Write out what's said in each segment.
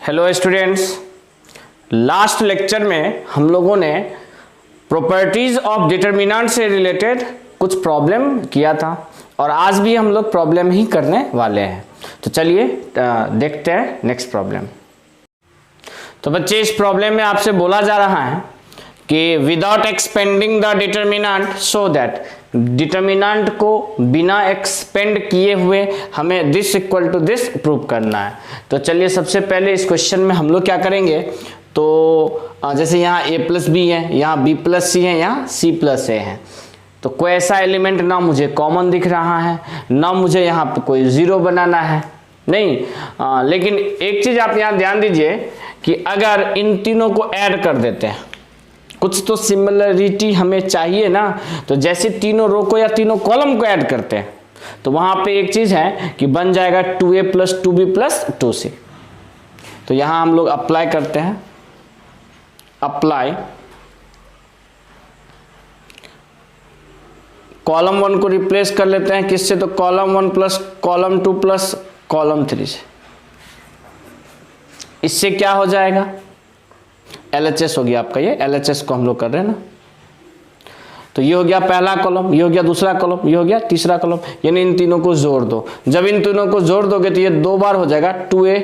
Hello students, last lecture में हम लोगों ने प्रॉपर्टीज ऑफ डिटर्मिनेंट से रिलेटेड कुछ प्रॉब्लम किया था और आज भी हम लोग प्रॉब्लम ही करने वाले हैं। तो चलिए देखते हैं नेक्स्ट प्रॉब्लम। तो बच्चे, इस प्रॉब्लम में आपसे बोला जा रहा है कि without expanding the determinant so that, determinant को बिना एक्सपेंड किए हुए हमें this equal to this prove करना है। तो चलिए सबसे पहले इस क्वेश्चन में हम लोग क्या करेंगे, तो जैसे यहाँ a प्लस बी है, यहाँ b प्लस सी है, यहाँ c प्लस ए है। तो कोई ऐसा एलिमेंट ना मुझे कॉमन दिख रहा है, ना मुझे यहाँ पे कोई जीरो बनाना है, नहीं। लेकिन एक चीज आप यहाँ ध्यान दीजिए कि अगर इन तीनों को ऐड कर देते हैं, कुछ तो सिमिलरिटी हमें चाहिए ना। तो जैसे तीनों रो को या तीनों कॉलम को ऐड करते हैं तो वहां पे एक चीज है कि बन जाएगा 2a plus 2b plus 2c। तो यहां हम लोग अप्लाई करते हैं, अप्लाई कॉलम 1 को रिप्लेस कर लेते हैं किससे, तो column 1 plus column 2 plus column 3 से। इससे क्या हो जाएगा, LHS हो गया आपका, ये LHS को हम लोग कर रहे हैं ना। तो ये हो गया पहला कॉलम, ये हो गया दूसरा कॉलम, ये हो गया तीसरा कॉलम, यानी इन तीनों को जोड़ दो। जब इन तीनों को जोड़ दोगे तो ये दो बार हो जाएगा 2a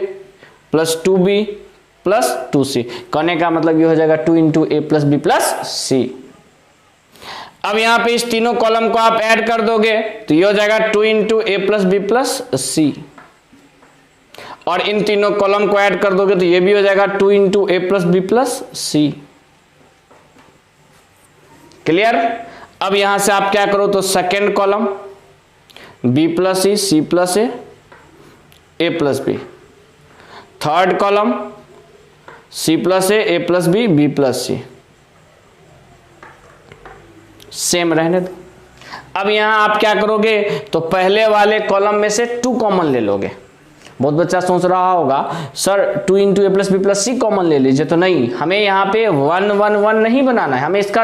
plus 2b plus 2c। कहने का मतलब ये हो जाएगा 2 into a plus b plus c। अब यहाँ पे इस तीनों कॉलम को आप ऐड कर दोगे तो ये हो जाएगा 2 into a plus b plus c, और इन तीनों कॉलम को ऐड कर दोगे तो ये भी हो जाएगा 2 into a plus b plus c। Clear. अब यहां से आप क्या करो, तो second column b plus c, c plus a plus b। Third column c plus a plus b plus c। Same रहने दो। अब यहां आप क्या करोगे, तो पहले वाले कॉलम में से 2 कॉमन ले लोगे। बहुत बच्चा सोच रहा होगा sir 2 into a plus b plus c common ले लीजिए। तो नहीं, हमें यहाँ पे 1 1 1 नहीं बनाना है, हमें इसका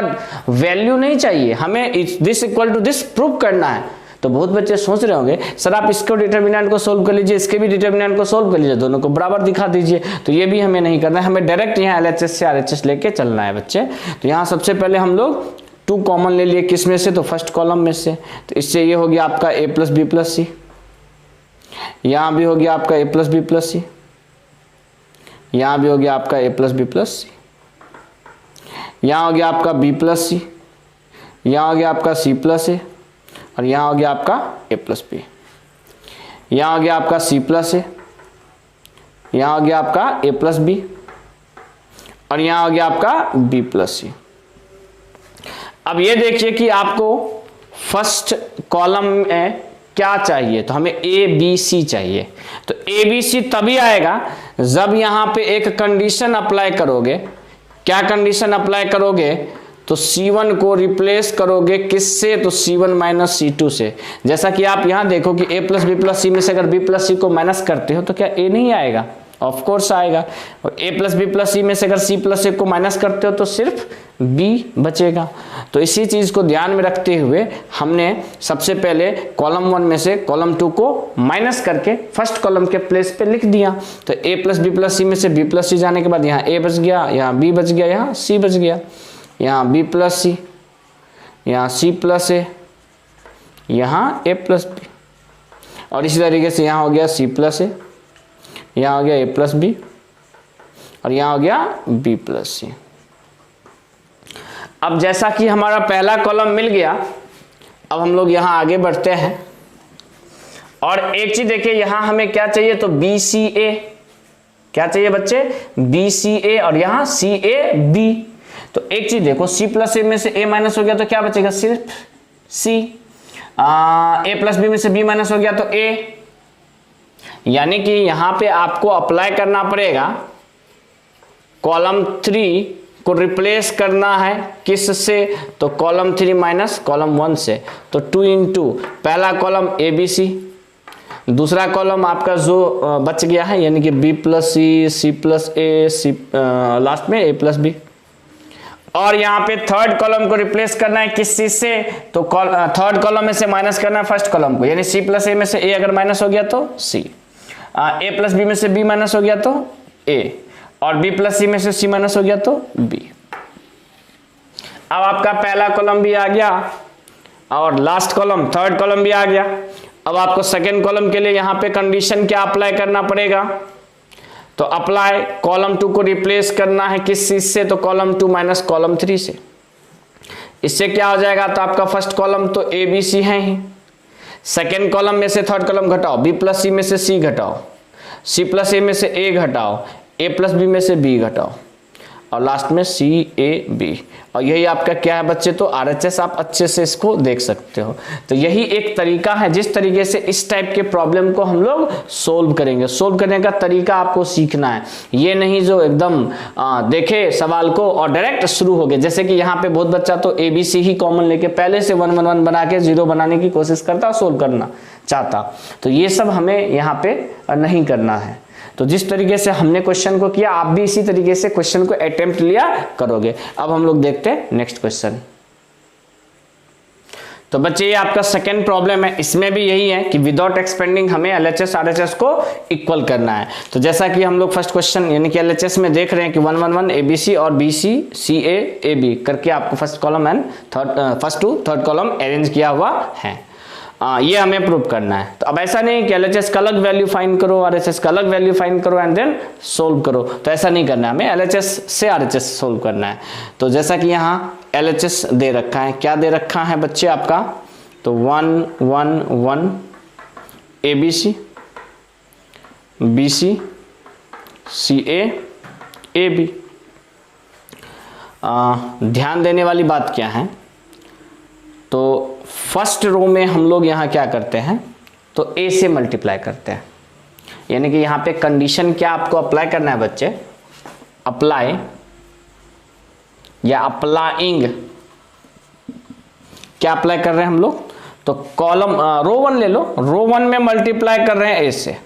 वैल्यू नहीं चाहिए, हमें this equal to this prove करना है। तो बहुत बच्चे सोच रहे होंगे सर आप इसको डिटर्मिनेंट को सोल्व कर लीजिए, इसके भी डिटर्मिनेंट को सोल्व कर लीजिए, दोनों को बराबर दिखा दीजिए। तो ये भी हमें नहीं करना है, हमें डायरेक्ट यहाँ LHS से RHS लेके चलना है बच्चे। तो यहाँ सबसे पहले हम लोग 2 कॉमन ले लिए, किस में से, तो फर्स्ट कॉलम में से। तो इससे ये हो गया आपका a plus b plus c, यहां भी हो गया आपका a plus b plus c, यहां भी हो गया आपका a plus b plus c, यहां हो गया आपका b प्लस c, यहां हो गया आपका c प्लस a, और यहां हो गया आपका a प्लस b, यहां हो गया आपका c प्लस a, यहां हो गया आपका a प्लस b, और यहां हो गया आपका b प्लस c। अब ये देखिए कि आपको फर्स्ट कॉलम में क्या चाहिए, तो हमें a b c चाहिए। तो a b c तभी आएगा जब यहां पे एक कंडीशन अप्लाई करोगे। क्या कंडीशन अप्लाई करोगे, तो c1 को रिप्लेस करोगे किससे, तो c1 माइनस c2 से। जैसा कि आप यहां देखो कि a plus b plus c में से अगर b प्लस c को माइनस करते हो तो क्या a नहीं आएगा, ऑफ कोर्स आएगा। और a plus b plus c में से अगर c प्लस a को माइनस करते हो तो सिर्फ b बचेगा। तो इसी चीज को ध्यान में रखते हुए हमने सबसे पहले कॉलम 1 में से कॉलम 2 को माइनस करके फर्स्ट कॉलम के प्लेस पे लिख दिया। तो a plus b plus c में से b प्लस c जाने के बाद यहाँ a बच गया, यहाँ b बच गया, यहाँ c बच गया, यहाँ b प्लस c, यहाँ c प्लस a, यहाँ a प्लस b, और इसी तरीके से यहाँ हो गया c प्लस a, यहाँ हो गया a प्लस b, और यहाँ हो गया b प्लस c। अब जैसा कि हमारा पहला कॉलम मिल गया, अब हम लोग यहाँ आगे बढ़ते हैं। और एक चीज देखिए, यहाँ हमें क्या चाहिए, तो BCA। क्या चाहिए बच्चे, BCA, और यहाँ CAB। तो एक चीज देखो, C प्लस a में से a माइनस हो गया तो क्या बचेगा, सिर्फ C। a प्लस b में से b माइनस हो गया तो a। यानी कि यहाँ पे आपको अप्लाई करना पड़ेगा, कॉलम 3 को रिप्लेस करना है किस से, तो कॉलम 3 माइनस कॉलम 1 से। तो 2 इंटू पहला कॉलम ABC, दूसरा कॉलम आपका जो बच गया है यानी कि b plus c plus a, last में a प्लस b, और यहाँ पे थर्ड कॉलम को रिप्लेस करना है किस चीज से, तो थर्ड कॉलम में से माइनस करना है फर्स्ट कॉलम को, यानी c प्लस a में से a अगर माइनस हो गया तो c, a प्लस b में से b माइनस हो गया तो A और B प्लस C में से C माइनस हो गया तो B। अब आपका पहला कॉलम भी आ गया और लास्ट कॉलम थर्ड कॉलम भी आ गया। अब आपको सेकेंड कॉलम के लिए यहाँ पे कंडीशन क्या अप्लाई करना पड़ेगा, तो अप्लाई कॉलम 2 को रिप्लेस करना है किस चीज से, तो कॉलम 2 माइनस कॉलम 3 से। इससे क्या हो जाएगा, तो आपका फर्स्ट कॉलम तो A B C है ही, सेकेंड कॉलम में से थर्ड कॉलम घटाओ, B प्लस C में से C घटाओ, C प्लस A में से A घटाओ, A प्लस B में से B घटाओ और लास्ट में C A B। और यही आपका क्या है बच्चे, तो RHS आप अच्छे से इसको देख सकते हो। तो यही एक तरीका है जिस तरीके से इस टाइप के प्रॉब्लम को हम लोग सोल्व करेंगे। सोल्व करने का तरीका आपको सीखना है, ये नहीं जो एकदम देखे सवाल को और डायरेक्ट शुरू हो गए। जैसे कि यहाँ पे बहुत बच्चा तो ABC ही कॉमन लेके पहले से 1 1 1 बना के 0 बनाने की कोशिश करता, सोल्व करना चाहता। तो ये सब हमें यहाँ पे नहीं करना है। तो जिस तरीके से हमने क्वेश्चन को किया आप भी इसी तरीके से क्वेश्चन को अटेम्प्ट लिया करोगे। अब हम लोग देखते हैं नेक्स्ट क्वेश्चन। तो बच्चे ये आपका सेकेंड प्रॉब्लम है, इसमें भी यही है कि विदाउट एक्सपेंडिंग हमें LHS RHS को इक्वल करना है। तो जैसा कि हम लोग फर्स्ट क्वेश्चन यानी कि LHS में देख रहे हैं कि 1 1 1 ABC और BC CA AB करके आपको first column and first to third column arrange किया हुआ है। ये हमें प्रूव करना है। तो अब ऐसा नहीं कि LHS का अलग वैल्यू फाइंड करो, RHS का अलग वैल्यू फाइंड करो एंड देन सोल्व करो, तो ऐसा नहीं करना है, हमें LHS से RHS सोल्व करना है। तो जैसा कि यहाँ LHS दे रखा है, क्या दे रखा है बच्चे आपका, तो 1 1 1 ABC BC CA AB। ध्यान देने वाली बात क्या है, तो फर्स्ट रो में हम लोग यहाँ क्या करते हैं, तो A से मल्टीप्लाई करते हैं। यानी कि यहाँ पे कंडीशन क्या आपको अप्लाई करना है बच्चे, अप्लाई या अप्लाइंग, क्या अप्लाई कर रहे हैं हम लोग, तो कॉलम रो 1 ले लो, रो 1 में मल्टीप्लाई कर रहे हैं A से,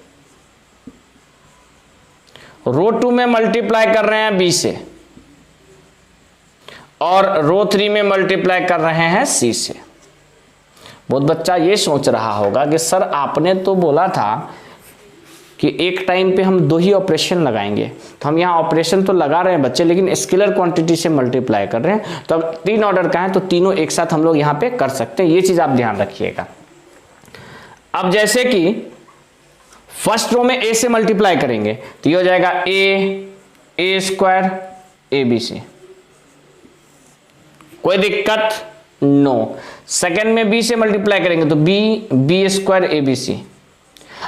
रो 2 में मल्टीप्लाई कर रहे हैं B से और रो 3 में मल्टीप्लाई कर रहे हैं C से। बहुत बच्चा ये सोच रहा होगा कि सर आपने तो बोला था कि एक टाइम पे हम 2 ही ऑपरेशन लगाएंगे, तो हम यहाँ ऑपरेशन तो लगा रहे हैं बच्चे लेकिन स्केलर क्वांटिटी से मल्टीप्लाई कर रहे हैं, तो अब 3 ऑर्डर का है तो तीनों एक साथ हम लोग यहाँ पे कर सकते हैं, ये चीज आप ध्यान रखिएगा। अब जैसे कि फर्स्ट रो में A से मल्टीप्लाई करेंगे तो ये हो जाएगा A स्क्वायर ABC, कोई दिक्कत नो। सेकेंड में B से मल्टीप्लाई करेंगे तो B स्क्वायर ABC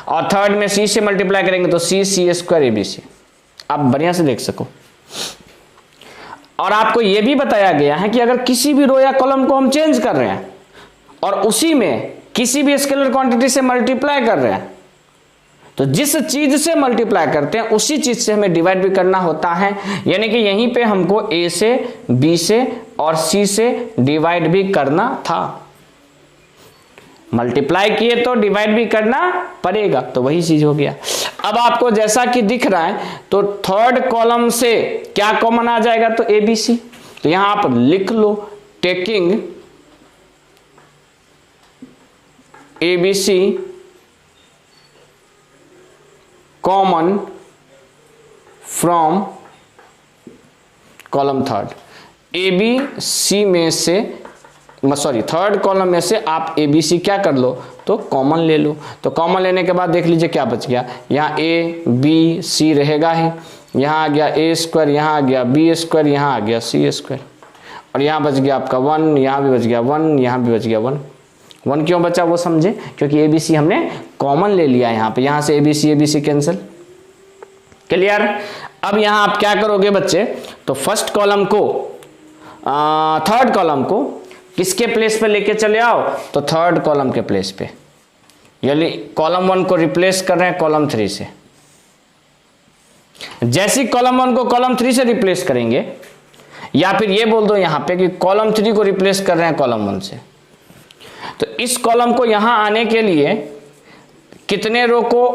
और थर्ड में C से मल्टीप्लाई करेंगे तो C स्क्वायर ABC। आप बढ़िया से देख सको। और आपको यह भी बताया गया है कि अगर किसी भी रो या कॉलम को हम चेंज कर रहे हैं और उसी में किसी भी स्केलर क्वांटिटी से मल्टीप्लाई कर रहे हैं, तो जिस चीज से मल्टीप्लाई करते हैं उसी चीज से हमें डिवाइड भी करना होता है। यानी कि यहीं पे हमको A से B से और C से डिवाइड भी करना था, मल्टीप्लाई किए तो डिवाइड भी करना पड़ेगा, तो वही चीज हो गया। अब आपको जैसा कि दिख रहा है तो थर्ड कॉलम से क्या कॉमन आ जाएगा, तो ABC। तो यहां आप लिख लो taking ABC common from column third. ABC में से थर्ड कॉलम में से आप ABC क्या कर लो, तो कॉमन ले लो। तो कॉमन लेने के बाद देख लीजिए क्या बच गया, यहाँ A B C रहेगा ही, यहाँ आ गया A स्क्वायर, यहाँ आ गया B स्क्वायर, यहाँ आ गया C स्क्वायर और यहाँ बच गया आपका 1, यहाँ भी बच गया 1, यहाँ भी बच गया 1। 1 क्यों बचा वो समझे, क्योंकि ABC हमने कॉमन ले लिया यहाँ पे, यहाँ से ABC कैंसिल। क्लियर। अब यहाँ आप क्या करोगे बच्चे, तो फर्स्ट कॉलम को थर्ड कॉलम को किसके प्लेस पे लेके चले आओ, तो थर्ड कॉलम के प्लेस पे, यानी कॉलम 1 को रिप्लेस कर रहे हैं कॉलम 3 से। जैसे कॉलम 1 को कॉलम 3 से रिप्लेस करेंगे, या फिर ये बोल दो यहां पे कि कॉलम 3 को रिप्लेस कर रहे हैं कॉलम 1 से, तो इस कॉलम को यहां आने के लिए कितने रो को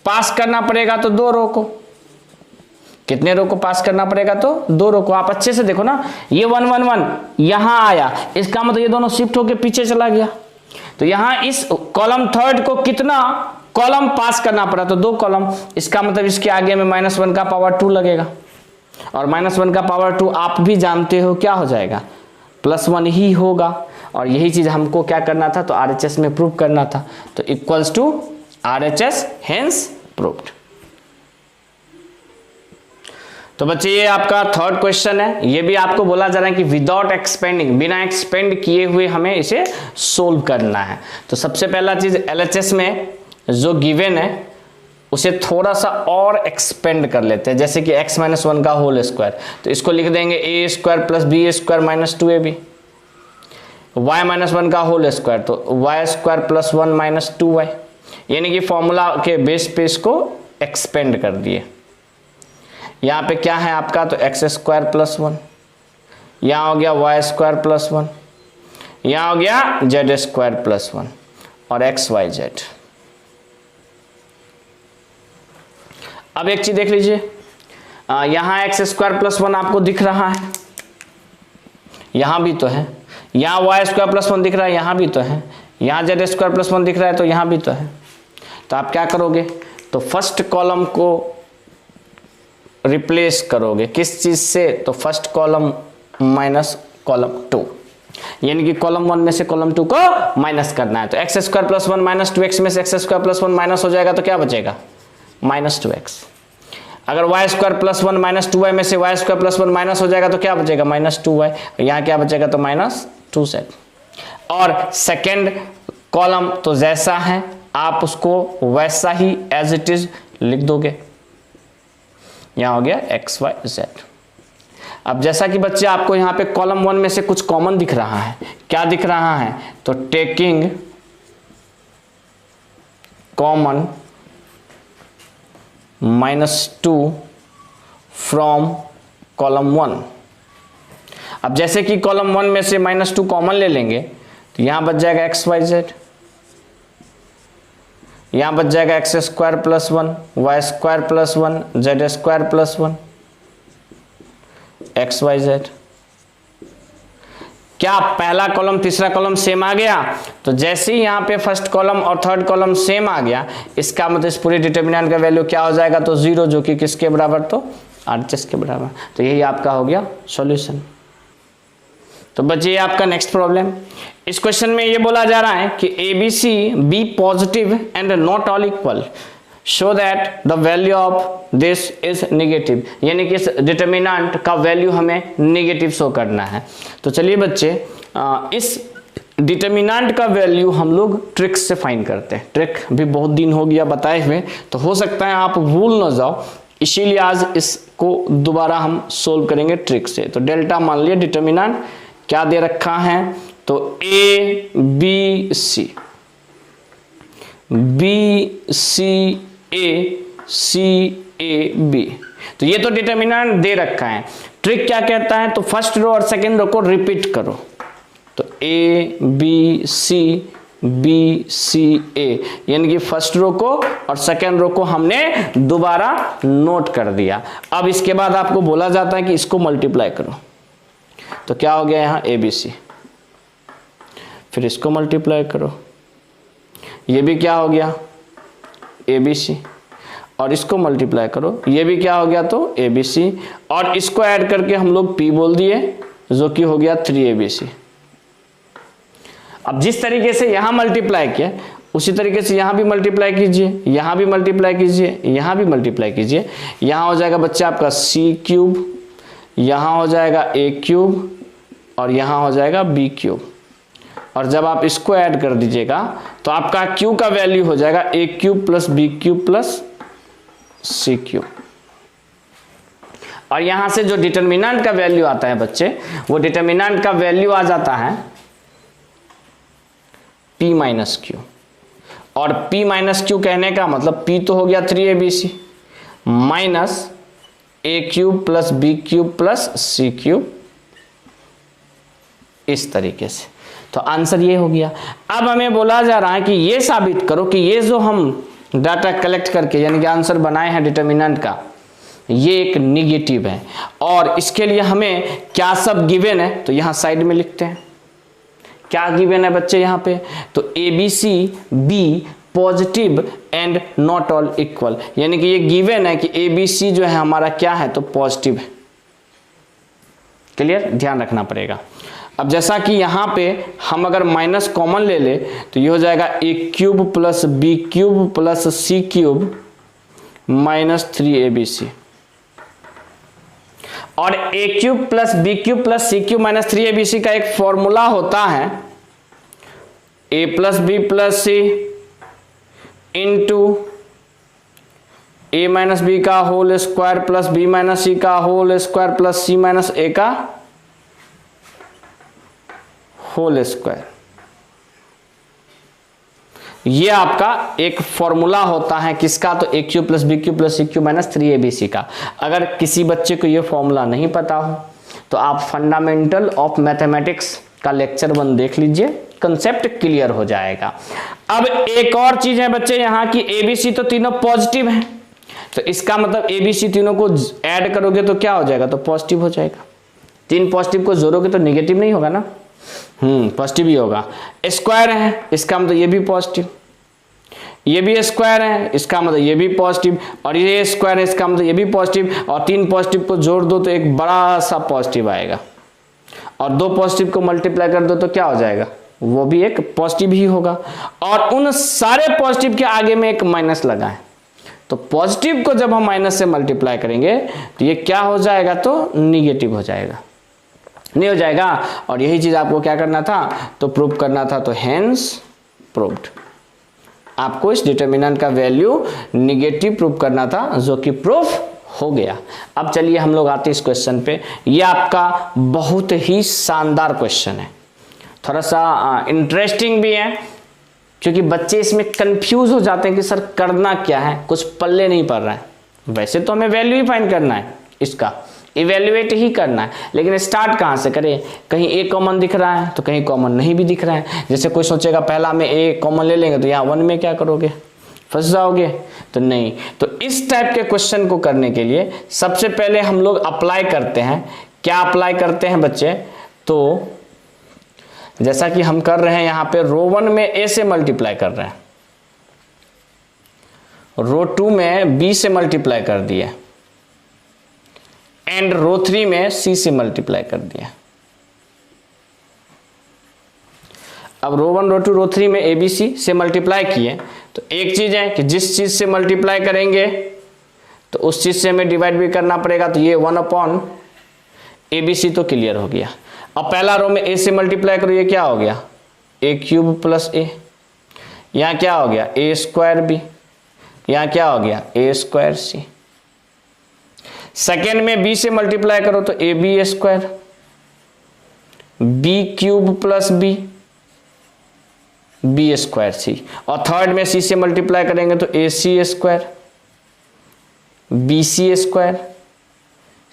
पास करना पड़ेगा, तो 2 रो को। कितने रो को पास करना पड़ेगा, तो 2 रो को। आप अच्छे से देखो ना, ये 1 1 1 यहां आया, इसका मतलब ये दोनों शिफ्ट होके पीछे चला गया। तो यहां इस कॉलम थर्ड को कितना कॉलम पास करना पड़ा तो 2 कॉलम, इसका मतलब इसके आगे में -1 का पावर 2 लगेगा, और -1 का पावर 2 आप भी जानते हो क्या हो जाएगा, +1 ही होगा। और यही चीज हमको क्या करना था, तो RHS में प्रूव करना था, तो equals to RHS, hence proved. तो बच्चे ये आपका थर्ड क्वेश्चन है। ये भी आपको बोला जा रहा है कि विदाउट एक्सपेंडिंग, बिना एक्सपेंड किए हुए हमें इसे सोल्व करना है। तो सबसे पहला चीज LHS में जो गिवन है उसे थोड़ा सा और एक्सपेंड कर लेते हैं, जैसे कि x - 1 का होल स्क्वायर, तो इसको लिख देंगे a² + b² - 2ab। y - 1 का होल स्क्वायर, तो y² + 1 - 2y, यानी कि फॉर्मूला के बेस पे इसको एक्सपेंड कर दिए। यहाँ पे क्या है आपका, तो x² + 1, यहाँ हो गया y² + 1, यहाँ हो गया z² + 1 और x y z। अब एक चीज देख लीजिए, यहाँ x² + 1 आपको दिख रहा है, यहाँ भी तो है, यहाँ y² + 1 दिख रहा है, यहाँ भी तो है, यहाँ z² + 1 दिख रहा है, तो यहाँ भी तो है। तो आप क्या करोगे, तो फर्स्ट कॉलम को रिप्लेस करोगे किस चीज से, तो फर्स्ट कॉलम माइनस कॉलम 2, यानी कि कॉलम 1 में से कॉलम 2 को माइनस करना है। तो x² + 1 - 2x में से x² + 1 माइनस हो जाएगा, तो क्या बचेगा, -2x। अगर y² + 1 - 2y में से y² + 1 माइनस हो जाएगा, तो क्या बचेगा, -2y। यहाँ क्या बचेगा, तो -2z। और सेकेंड कॉलम तो जैसा है आप उसको वैसा ही एज इट इज लिख दोगे, यहाँ हो गया x y z। अब जैसा कि बच्चे आपको यहाँ पे कॉलम 1 में से कुछ कॉमन दिख रहा है, क्या दिख रहा है, तो टेकिंग कॉमन -2 फ्रॉम कॉलम 1। अब जैसे कि कॉलम 1 में से -2 कॉमन ले लेंगे, तो यहाँ बच जाएगा x y z, यहाँ बच जाएगा x² + 1 y² + 1 z² + 1 x y z। क्या पहला कॉलम तीसरा कॉलम सेम आ गया, तो जैसे ही यहाँ पे फर्स्ट कॉलम और थर्ड कॉलम सेम आ गया, इसका मतलब इस पूरे डिटर्मिनेंट का वैल्यू क्या हो जाएगा, तो 0, जो कि किसके बराबर, तो RHS के बराबर। तो यही आपका हो गया सॉल्यूशन। तो बच्चे आपका नेक्स्ट प्रॉब्लम, इस क्वेश्चन में ये बोला जा रहा है कि ABC be positive and not all equal, show that the value of this is negative, यानी कि इस डिटर्मिनेंट का वैल्यू हमें नेगेटिव शो करना है। तो चलिए बच्चे इस डिटर्मिनेंट का वैल्यू हम लोग ट्रिक से फाइंड करते हैं। ट्रिक भी बहुत दिन हो गया बताए हुए, तो हो सकता है आप भूल ना जाओ, इसीलिए आज इसको दोबारा हम सोल्व करेंगे ट्रिक से। तो डेल्टा मान लिया, डिटर्मिनेंट क्या दे रखा है, तो ABC BCACAB, तो ये तो डिटर्मिनेंट दे रखा है। ट्रिक क्या कहता है, तो फर्स्ट रो और सेकंड रो को रिपीट करो, तो ABCBCA, यानी कि फर्स्ट रो को और सेकंड रो को हमने दोबारा नोट कर दिया। अब इसके बाद आपको बोला जाता है कि इसको मल्टीप्लाई करो, तो क्या हो गया यहाँ ABC, फिर इसको मल्टीप्लाई करो, ये भी क्या हो गया ABC, और इसको मल्टीप्लाई करो, ये भी क्या हो गया, तो ABC, और इसको ऐड करके हम लोग P बोल दिए, जो कि हो गया 3ABC। अब जिस तरीके से यहां मल्टीप्लाई किया उसी तरीके से यहां भी मल्टीप्लाई कीजिए, यहां भी मल्टीप्लाई कीजिए, यहां भी मल्टीप्लाई कीजिए। यहां हो जाएगा बच्चे आपका C3, यहां हो जाएगा A3 और यहां हो जाएगा B3। और जब आप इसको ऐड कर दीजिएगा तो आपका Q का वैल्यू हो जाएगा A3 + B3 + C3। और यहां से जो डिटर्मिनेंट का वैल्यू आता है बच्चे, वो डिटर्मिनेंट का वैल्यू आ जाता है P - Q। और P - Q कहने का मतलब P तो हो गया 3ABC minus A3 + B3 + C3, इस तरीके से। तो आंसर ये हो गया। अब हमें बोला जा रहा है कि ये साबित करो कि ये जो हम डाटा कलेक्ट करके यानी कि आंसर बनाए हैं डिटर्मिनेंट का, ये एक निगेटिव है। और इसके लिए हमें क्या सब गिवन है, तो यहां साइड में लिखते हैं क्या गिवन है बच्चे यहाँ पे, तो ABC B positive and not all equal, यानी कि ये गिवन है कि ABC जो है हमारा क्या है, तो पॉजिटिव है। क्लियर, ध्यान रखना पड़ेगा। अब जैसा कि यहां पे हम अगर माइनस कॉमन ले ले तो ये हो जाएगा a cube plus b cube plus c cube minus 3abc, और a cube plus b cube plus c cube minus 3abc का एक फॉर्मूला होता है a plus b plus c into a minus B का whole square plus b minus c का whole square plus c minus a का whole square. ये आपका एक फॉर्मूला होता है किसका, तो a cube plus B cube plus c cube minus 3abc का। अगर किसी बच्चे को ये फॉर्मूला नहीं पता हो तो आप फंडामेंटल ऑफ मैथमेटिक्स का लेक्चर 1 देख लीजिए, कंसेप्ट क्लियर हो जाएगा। अब एक और चीज है बच्चे यहाँ की, ABC तो तीनों पॉजिटिव हैं, तो इसका मतलब ABC तीनों को ऐड करोगे तो क्या हो जाएगा, तो पॉजिटिव हो जाएगा। 3 पॉजिटिव को जोड़ोगे तो नेगेटिव नहीं होगा ना, पॉजिटिव ही होगा। स्क्वायर है, इसका मतलब ये भी पॉजिटिव, ये भी स्क्वायर है, इसका मतलब ये भी पॉजिटिव, और ये स्क्वायर है, इसका मतलब ये भी पॉजिटिव, और 3 पॉजिटिव को जोड़ दो तो एक बड़ा सा पॉजिटिव आएगा, और 2 पॉजिटिव को मल्टीप्लाई कर दो तो क्या हो जाएगा, वो भी एक पॉजिटिव ही होगा। और उन सारे पॉजिटिव के आगे में एक माइनस लगा है, तो पॉजिटिव को जब हम माइनस से मल्टीप्लाई करेंगे तो ये क्या हो जाएगा, तो निगेटिव हो जाएगा, नहीं हो जाएगा। और यही चीज आपको क्या करना था, तो प्रूव करना था, तो हेंस प्रूव्ड। आपको इस डिटरमिनेंट का वैल्यू निगेटिव प्रूव करना था, जो कि प्रूफ हो गया। अब चलिए हम लोग आते हैं इस क्वेश्चन पे। ये आपका बहुत ही शानदार क्वेश्चन है, थोड़ा सा इंटरेस्टिंग भी है, क्योंकि बच्चे इसमें कंफ्यूज हो जाते हैं कि सर करना क्या है, कुछ पल्ले नहीं पड़ रहा है। वैसे तो हमें वैल्यू ही फाइंड करना है, इसका इवेल्युएट ही करना है, लेकिन स्टार्ट कहाँ से करें। कहीं ए कॉमन दिख रहा है तो कहीं कॉमन नहीं भी दिख रहा है। जैसे कोई सोचेगा पहला में ए कॉमन ले लेंगे तो यहाँ 1 में क्या करोगे, फंस जाओगे, तो नहीं। तो इस टाइप के क्वेश्चन को करने के लिए सबसे पहले हम लोग अप्लाई करते हैं। क्या अप्लाई करते हैं बच्चे, तो जैसा कि हम कर रहे हैं यहाँ पे रो 1 में ए से मल्टीप्लाई कर रहे हैं, रो 2 में बी से मल्टीप्लाई कर दिया, एंड रो 3 में सी से मल्टीप्लाई कर दिया। अब रो 1 रो 2 रो 3 में ABC से मल्टीप्लाई किए, तो एक चीज है कि जिस चीज से मल्टीप्लाई करेंगे तो उस चीज से हमें डिवाइड भी करना पड़ेगा, तो ये 1/ABC तो क्लियर हो गया। अब पहला रो में A से मल्टीप्लाई करो, ये क्या हो गया, a क्यूब प्लस a, यहाँ क्या हो गया a स्क्वायर b, यहाँ क्या हो गया a स्क्वायर c। सेकेंड में b से मल्टीप्लाई करो तो ab square, b cube plus b, b square c, और थर्ड में c से मल्टीप्लाई करेंगे तो ac square, bc square,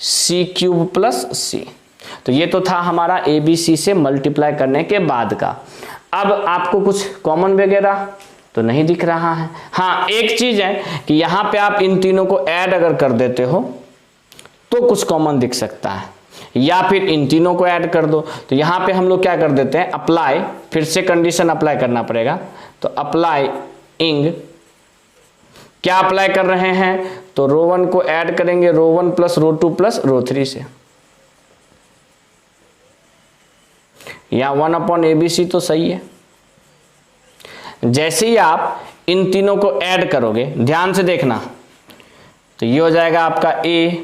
c cube plus c। तो ये तो था हमारा ABC से मल्टीप्लाई करने के बाद का। अब आपको कुछ कॉमन वगैरह तो नहीं दिख रहा है। हाँ, एक चीज है कि यहां पे आप इन तीनों को ऐड अगर कर देते हो तो कुछ कॉमन दिख सकता है, या फिर इन तीनों को ऐड कर दो। तो यहां पे हम लोग क्या कर देते हैं, अप्लाई, फिर से कंडीशन अप्लाई करना पड़ेगा। तो अप्लाई इंग, क्या अप्लाई कर रहे हैं, तो रो 1 को ऐड करेंगे रो 1 प्लस रो 2 प्लस रो 3 से, या 1/ABC तो सही है। जैसे ही आप इन तीनों को ऐड करोगे, ध्यान से देखना, तो ये हो जाएगा आपका A,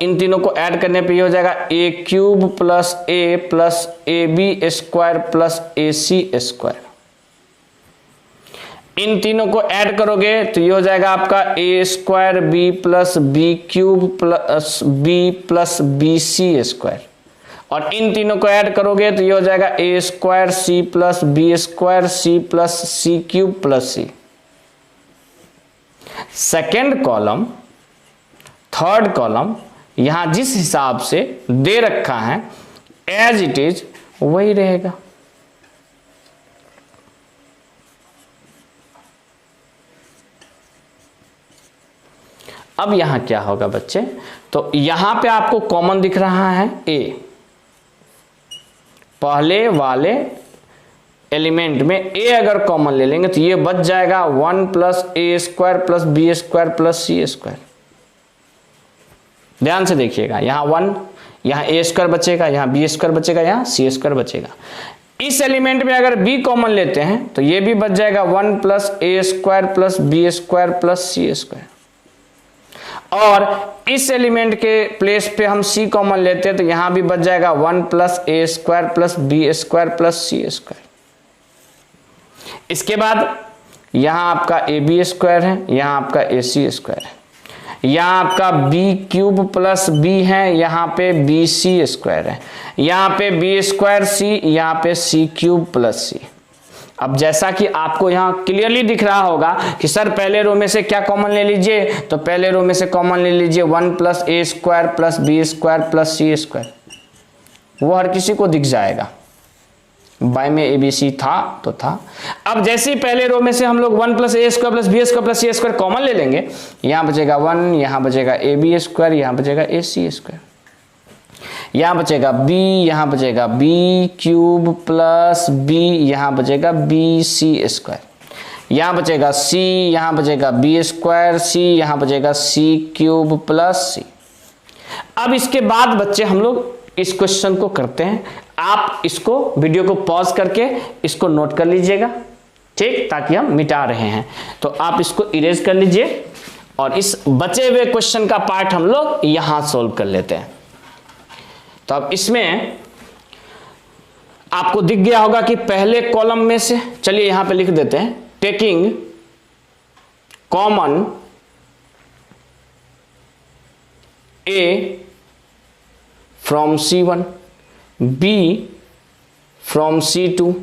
इन तीनों को ऐड करने पे ये हो जाएगा a cube plus a plus ab square plus ac square. इन तीनों को ऐड करोगे तो ये हो जाएगा आपका a square b plus b cube plus b plus bc square, और इन तीनों को ऐड करोगे तो ये हो जाएगा a square c plus b square c plus c cube plus c। Second column, third column यहां जिस हिसाब से दे रखा है एज इट इज वही रहेगा। अब यहां क्या होगा बच्चे, तो यहां पे आपको कॉमन दिख रहा है a, पहले वाले एलिमेंट में ए अगर कॉमन ले लेंगे तो ये बच जाएगा 1 plus A square plus B square plus C square. ध्यान से देखिएगा, यहाँ 1, यहाँ ए स्क्वायर बचेगा, यहाँ बी स्क्वायर बचेगा, यहाँ सी स्क्वायर बचेगा। इस एलिमेंट में अगर बी कॉमन लेते हैं तो ये भी बच जाएगा 1 plus A square plus B square plus C square. और इस एलिमेंट के प्लेस पे हम सी कॉमन लेते हैं तो यहां भी बच जाएगा 1 plus A square plus B square plus C square. इसके बाद यहां आपका ए बी स्क्वायर है, यहां आपका ए सी स्क्वायर है, यहां आपका बी क्यूब प्लस बी है, यहां पे बी सी स्क्वायर है, यहां पे बी स्क्वायर सी, यहां पे सी क्यूब प्लस सी। अब जैसा कि आपको यहां क्लियरली दिख रहा होगा कि सर पहले रो में से क्या कॉमन ले लीजिए, तो पहले रो में से कॉमन ले लीजिए 1 plus A square plus B square plus C square, वो हर किसी को दिख जाएगा। बाय में ए बी सी था तो था। अब जैसे ही पहले रो में से हम लोग 1 plus A square plus B square plus C square common ले लेंगे, यहां बचेगा 1, यहां बचेगा ए बी स्क्वायर, यहां बचेगा ए सी स्क्वायर, यहां बचेगा b, यहां बचेगा b क्यूब प्लस b, यहां बचेगा b सी स्क्वायर, यहां बचेगा c, यहां बचेगा b स्क्वायर c, यहां बचेगा c क्यूब प्लस c। अब इसके बाद बच्चे हम लोग इस क्वेश्चन को करते हैं। आप इसको वीडियो को पॉज करके इसको नोट कर लीजिएगा, ठीक, ताकि हम मिटा रहे हैं तो आप इसको इरेज कर लीजिए और इस बचे हुए क्वेश्चन का पार्ट हम लोग यहां सोल्व कर लेते हैं। तो अब इसमें आपको दिख गया होगा कि पहले कॉलम में से, चलिए यहां पे लिख देते हैं, taking common A from C1, B from C2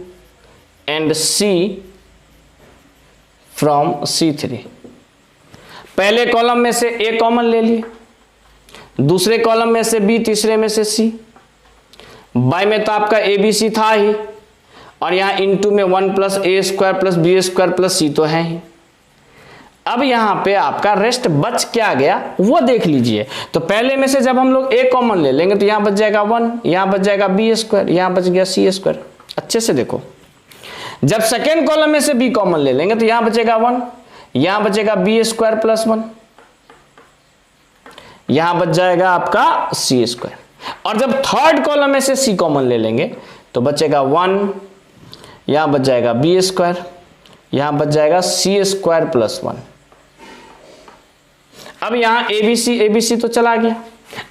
and C from C3। पहले कॉलम में से A कॉमन ले लिए, दूसरे कॉलम में से B, तीसरे में से C। बाय में तो आपका ए बी सी था ही, और यहाँ इनटू में 1 plus A square plus B square plus C तो है ही। अब यहाँ पे आपका रेस्ट बच क्या गया वो देख लीजिए। तो पहले में से जब हम लोग ए कॉमन ले लेंगे तो यहाँ बच जाएगा 1, यहाँ बच जाएगा बी स्क्वायर, यहाँ बच गया सी स्क्वायर। अच्छे से देखो, जब सेकेंड कॉलम में से बी कॉमन ले लेंगे तो यहाँ बचेगा 1, यहाँ बचेगा बी स्क्वायर प्लस 1, यहां बच जाएगा आपका सी स्क्वायर। और जब थर्ड कॉलम में से सी कॉमन ले लेंगे तो बचेगा 1, यहां बच जाएगा बी स्क्वायर, यहां बच जाएगा सी स्क्वायर प्लस 1। अब यहां एबीसी तो चला गया।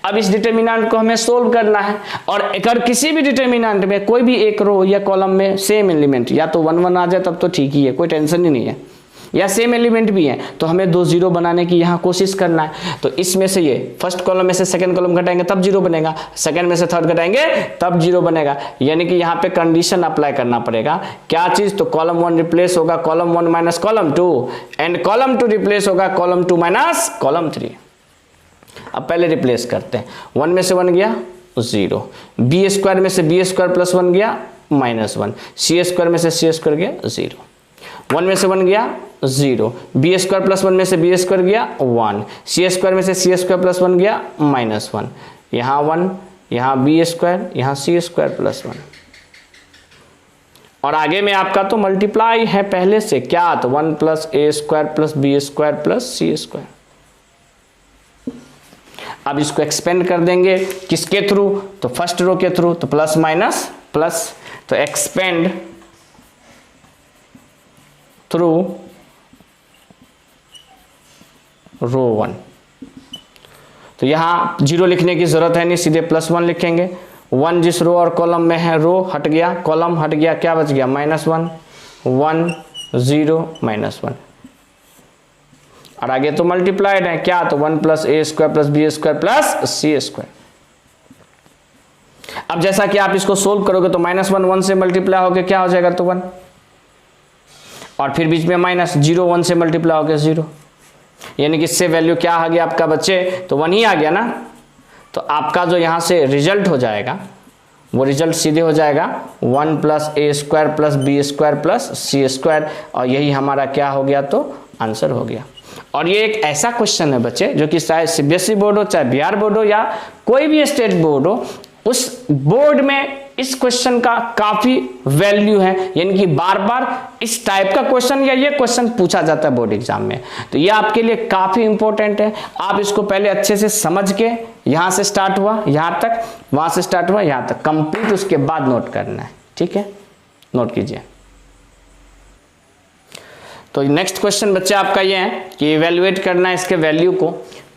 अब इस डिटर्मिनेंट को हमें सोल्व करना है, और अगर किसी भी डिटर्मिनेंट में कोई भी एक रो या कॉलम में सेम एलिमेंट या तो 1 1 आ जाए तब तो ठीक ही है, कोई टेंशन ही नहीं है, या सेम एलिमेंट भी है तो हमें 2 0 बनाने की यहाँ कोशिश करना है। तो इसमें से ये फर्स्ट कॉलम में से सेकंड कॉलम घटाएंगे तब 0 बनेगा, सेकंड में से थर्ड घटाएंगे तब 0 बनेगा। यानी कि यहाँ पे कंडीशन अप्लाई करना पड़ेगा। क्या चीज? तो कॉलम 1 रिप्लेस होगा column 1 minus column 2, and column 2 replace होगा कॉलम 2 माइनस कॉलम 3। अब पहले रिप्लेस करते हैं। 1 में से 1 गया 0, बी स्क्वायर में से बी स्क्वायर प्लस 1 गया -1, सी स्क्वायर में से सी स्क्वायर गया 0, 1 में से 1 गया 0, बी स्क्वायर प्लस 1 में से बी स्क्वायर गया 1, सी स्क्वायर में से सी स्क्वायर प्लस 1 गया -1, यहाँ 1, यहाँ बी स्क्वायर, यहाँ सी स्क्वायर प्लस 1। और आगे में आपका तो मल्टीप्लाई है पहले से, क्या? तो 1 plus A square plus B square plus C square. अब इसको एक्सपेंड कर देंगे किसके थ्रू? तो फर्स्ट रो के थ्रू, तो प्लस माइनस प्लस, तो एक्सपेंड थ्रू रो 1। तो यहां 0 लिखने की जरूरत है नहीं, सीधे +1 लिखेंगे। 1 जिस रो और कॉलम में है, रो हट गया, कॉलम हट गया, क्या बच गया? -1, 1 0 -1। और आगे तो मल्टीप्लाइड है, क्या? तो 1 plus A square plus B square plus C square. अब जैसा कि आप इसको सोल्व करोगे तो -1 1 से मल्टीप्लाई होकर क्या हो जाएगा? तो 1, और फिर बीच में माइनस, 0 1 से मल्टीप्लाई हो गया 0, यानी कि इससे वैल्यू क्या आ गया आपका बच्चे? तो 1 ही आ गया ना। तो आपका जो यहाँ से रिजल्ट हो जाएगा वो रिजल्ट सीधे हो जाएगा 1 plus A square plus B square plus C square, और यही हमारा क्या हो गया? तो आंसर हो गया। और ये एक ऐसा क्वेश्चन है बच्चे जो कि चाहे सीबीएसई बोर्ड हो, चाहे बिहार बोर्ड हो, या कोई भी स्टेट बोर्ड हो, उस बोर्ड में इस क्वेश्चन का काफी वैल्यू है, यानी कि बार बार इस टाइप का क्वेश्चन या ये क्वेश्चन पूछा जाता है बोर्ड एग्जाम में, तो ये आपके लिए काफी इंपॉर्टेंट है। आप इसको पहले अच्छे से समझ के, यहां से स्टार्ट हुआ यहां तक, वहां से स्टार्ट हुआ यहां तक कंप्लीट, उसके बाद नोट करना है, ठीक है, नोट कीजिए। तो नेक्स्ट क्वेश्चन बच्चे आपका ये है कि इवेल्युएट करना है इसके वैल्यू को।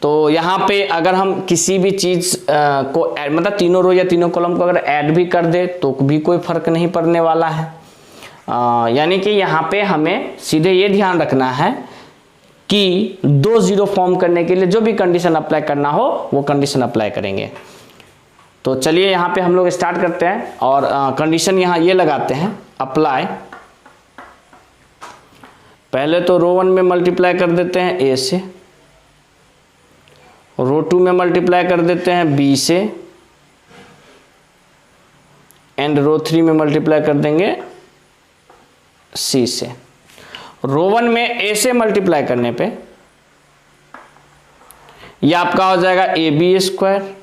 तो यहाँ पे अगर हम किसी भी चीज को मतलब तीनों रो या तीनों कॉलम को अगर ऐड भी कर दे तो भी कोई फर्क नहीं पड़ने वाला है। यानी कि यहाँ पे हमें सीधे ये ध्यान रखना है कि 2 जीरो फॉर्म करने के लिए जो भी कंडीशन अप्लाई करना हो वो कंडीशन अप्लाई करेंगे। तो चलिए यहाँ पे हम लोग स्टार्ट करते हैं और कंडीशन यहाँ ये लगाते हैं, अप्लाई। पहले तो रो 1 में मल्टीप्लाई कर देते हैं ए से, रो 2 में मल्टीप्लाई कर देते हैं बी से, एंड रो 3 में मल्टीप्लाई कर देंगे सी से। रो 1 में ए से मल्टीप्लाई करने पे यह आपका हो जाएगा A B square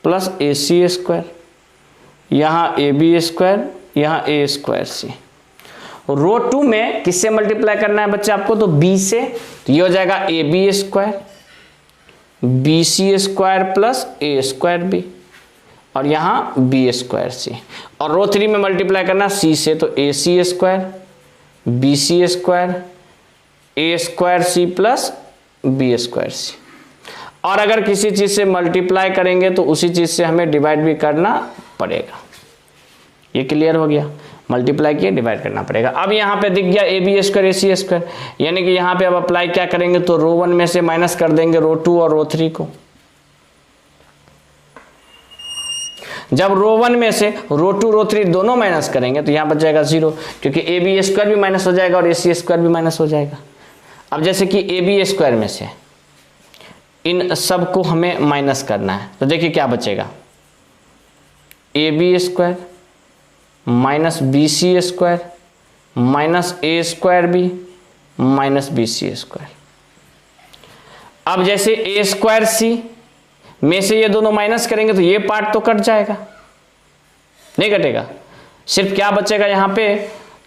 plus A C square, यहां ए बी स्क्वायर, यहां ए स्क्वायर सी। रो 2 में किससे मल्टीप्लाई करना है बच्चे आपको, तो बी से, तो ये हो जाएगा A B square B C square plus A square B, और यहां बी स्क्वायर सी। और रो 3 में मल्टीप्लाई करना सी से, तो A C square B C square A square C plus B square C. और अगर किसी चीज से मल्टीप्लाई करेंगे तो उसी चीज से हमें डिवाइड भी करना पड़ेगा। ये क्लियर हो गया, मल्टीप्लाई किए डिवाइड करना पड़ेगा। अब यहाँ पे दिख गया A B square A C square, यानी कि यहाँ पे अब अप्लाई क्या करेंगे, तो रो 1 में से माइनस कर देंगे रो 2 और रो 3 को। जब रो 1 में से रो 2 रो 3 दोनों माइनस करेंगे तो यहाँ बच जाएगा 0, क्योंकि ए बी स्क्वायर भी माइनस हो जाएगा और ए सी स्क्वायर भी माइनस हो जाएगा। अब जैसे कि ए बी स्क्वायर में से इन सब को हमें माइनस करना है, तो देखिए क्या बचेगा, A B square minus B C square minus A square B minus B C square. अब जैसे ए स्क्वायर सी में से ये दोनों माइनस करेंगे तो ये पार्ट तो कट जाएगा, नहीं कटेगा, सिर्फ क्या बचेगा यहाँ पे,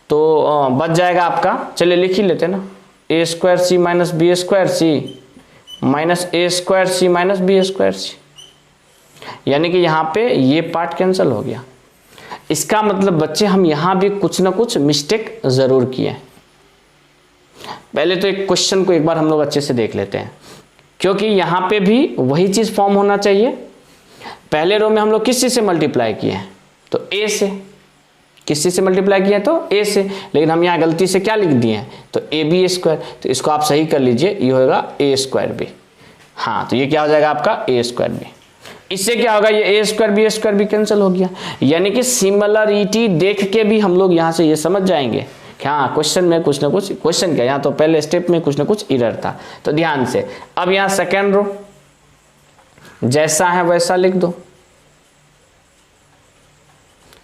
तो बच जाएगा आपका, चलिए लिख ही लेते ना, ए square C minus B square C minus A square C minus B square सी। यानी कि यहाँ पे ये पार्ट कैंसिल हो गया। इसका मतलब बच्चे हम यहां भी कुछ ना कुछ मिस्टेक जरूर किए। पहले तो एक क्वेश्चन को एक बार हम लोग अच्छे से देख लेते हैं, क्योंकि यहां पे भी वही चीज फॉर्म होना चाहिए। पहले रो में हम लोग किस चीज से मल्टीप्लाई किए हैं, तो ए से। किस चीज से मल्टीप्लाई किया तो ए से, लेकिन हम यहाँ गलती से क्या लिख दिए हैं, तो ए बी स्क्वायर, तो इसको आप सही कर लीजिए, ये होगा ए स्क्वायर बी। हाँ, तो ये क्या हो जाएगा आपका ए स्क्वायर बी। इससे क्या होगा, ये ए स्क्वायर बी कैंसिल हो गया। यानी कि सिमिलरिटी देख के भी हम लोग यहाँ से ये समझ जाएंगे कि हाँ क्वेश्चन में कुछ ना कुछ, क्वेश्चन क्या यहाँ तो पहले स्टेप में कुछ ना कुछ एरर था। तो ध्यान से अब यहाँ सेकेंड रो जैसा है वैसा लिख दो।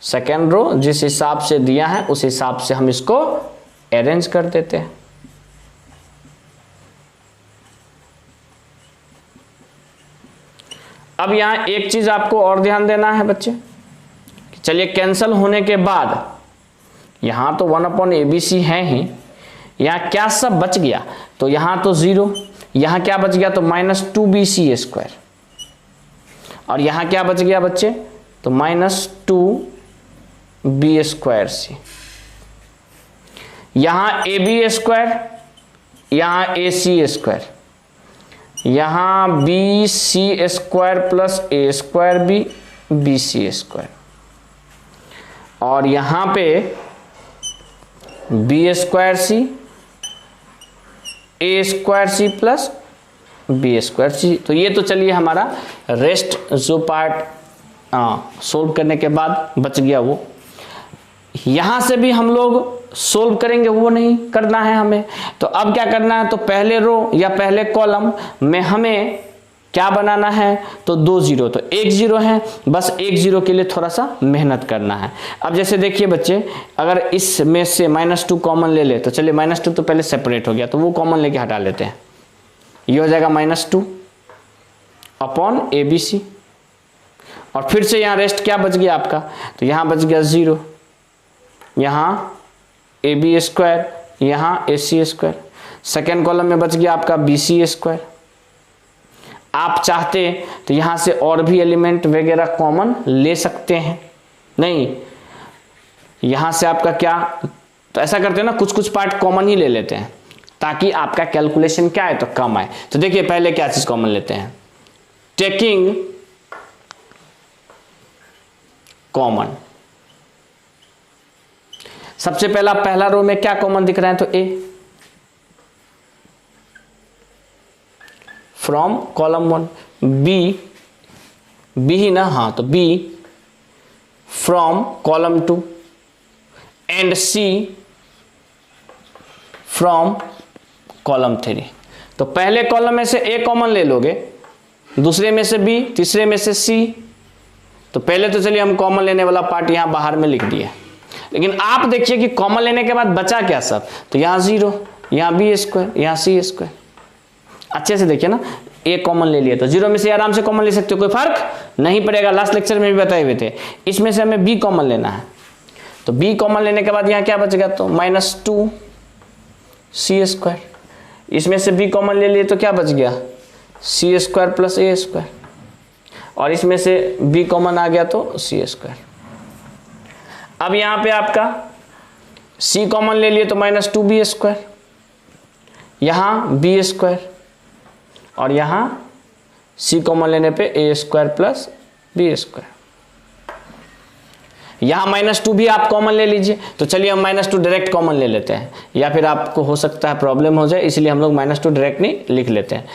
सेकेंड रो जिस हिसाब से दिया है उस हिसाब से हम इसको अरेंज कर देते हैं। अब यहां एक चीज आपको और ध्यान देना है बच्चे, चलिए कैंसल होने के बाद यहां तो 1/ABC है ही, यहां क्या सब बच गया, तो यहां तो 0, यहां क्या बच गया, तो -2BC स्क्वायर, और यहां क्या बच गया बच्चे, तो -2B स्क्वायर सी। यहां AB स्क्वायर, यहां AC स्क्वायर, यहां BC square plus A square B BC square, और यहां पे B square C A square C plus B square C. तो ये तो चलिए हमारा रेस्ट जो पार्ट सोल्व करने के बाद बच गया वो, यहां से भी हम लोग सोल्व करेंगे, वो नहीं करना है हमें। तो अब क्या करना है, तो पहले रो या पहले कॉलम में हमें क्या बनाना है, तो 2 जीरो, तो 1 जीरो है, बस 1 जीरो के लिए थोड़ा सा मेहनत करना है। अब जैसे देखिए बच्चे, अगर इस में से -2 कॉमन ले ले, तो चलिए -2 तो पहले सेपरेट हो गया, तो वो कॉमन लेके हटा लेते हैं, ये हो जाएगा -2 अपॉन ABC, और फिर से यहाँ रेस्ट क्या बच गया आपका, तो यहाँ बच गया 0, यहाँ AB स्क्वायर, यहाँ AC स्क्वायर, सेकेंड कॉलम में बच गया आपका BC स्क्वायर। आप चाहते तो यहाँ से और भी एलिमेंट वगैरह कॉमन ले सकते हैं, नहीं यहाँ से आपका क्या, तो ऐसा करते हैं ना, कुछ कुछ पार्ट कॉमन ही ले लेते हैं ताकि आपका कैलकुलेशन क्या है तो कम आए। तो देखिए पहले क्या चीज कॉमन लेते हैं, टेकिंग कॉमन। सबसे पहला रो में क्या कॉमन दिख रहा है, तो A फ्रॉम कॉलम 1, बी ही ना, हाँ तो B from column 2 and C from column 3। तो पहले कॉलम में से A कॉमन ले लोगे, दूसरे में से B, तीसरे में से C। तो पहले तो चलिए हम कॉमन लेने वाला पार्ट यहां बाहर में लिख दिया, लेकिन आप देखिए कि कॉमन लेने के बाद बचा क्या सब, तो यहाँ 0, यहाँ B स्क्वायर, यहाँ C स्क्वायर। अच्छे से देखिए ना, A कॉमन ले लिया तो 0 में से आराम से कॉमन ले सकते हो, कोई फर्क नहीं पड़ेगा, लास्ट लेक्चर में भी बताए हुए थे। इसमें से हमें B कॉमन लेना है, तो B कॉमन लेने के बाद यहाँ क्या बचेगा, तो -2C स्क्वायर। इसमें से B कॉमन ले लिए तो क्या बच गया, C square plus A square, और इसमें से B कॉमन आ गया तो C स्क्वायर। अब यहाँ पे आपका C कॉमन ले लिए तो -2B स्क्वायर, यहाँ B स्क्वायर, और यहाँ C कॉमन लेने पे A square plus B square. यहाँ -2 भी आप कॉमन ले लीजिए, तो चलिए हम -2 डायरेक्ट कॉमन ले लेते हैं, या फिर आपको हो सकता है प्रॉब्लम हो जाए, इसलिए हम लोग -2 डायरेक्ट नहीं लिख लेते हैं।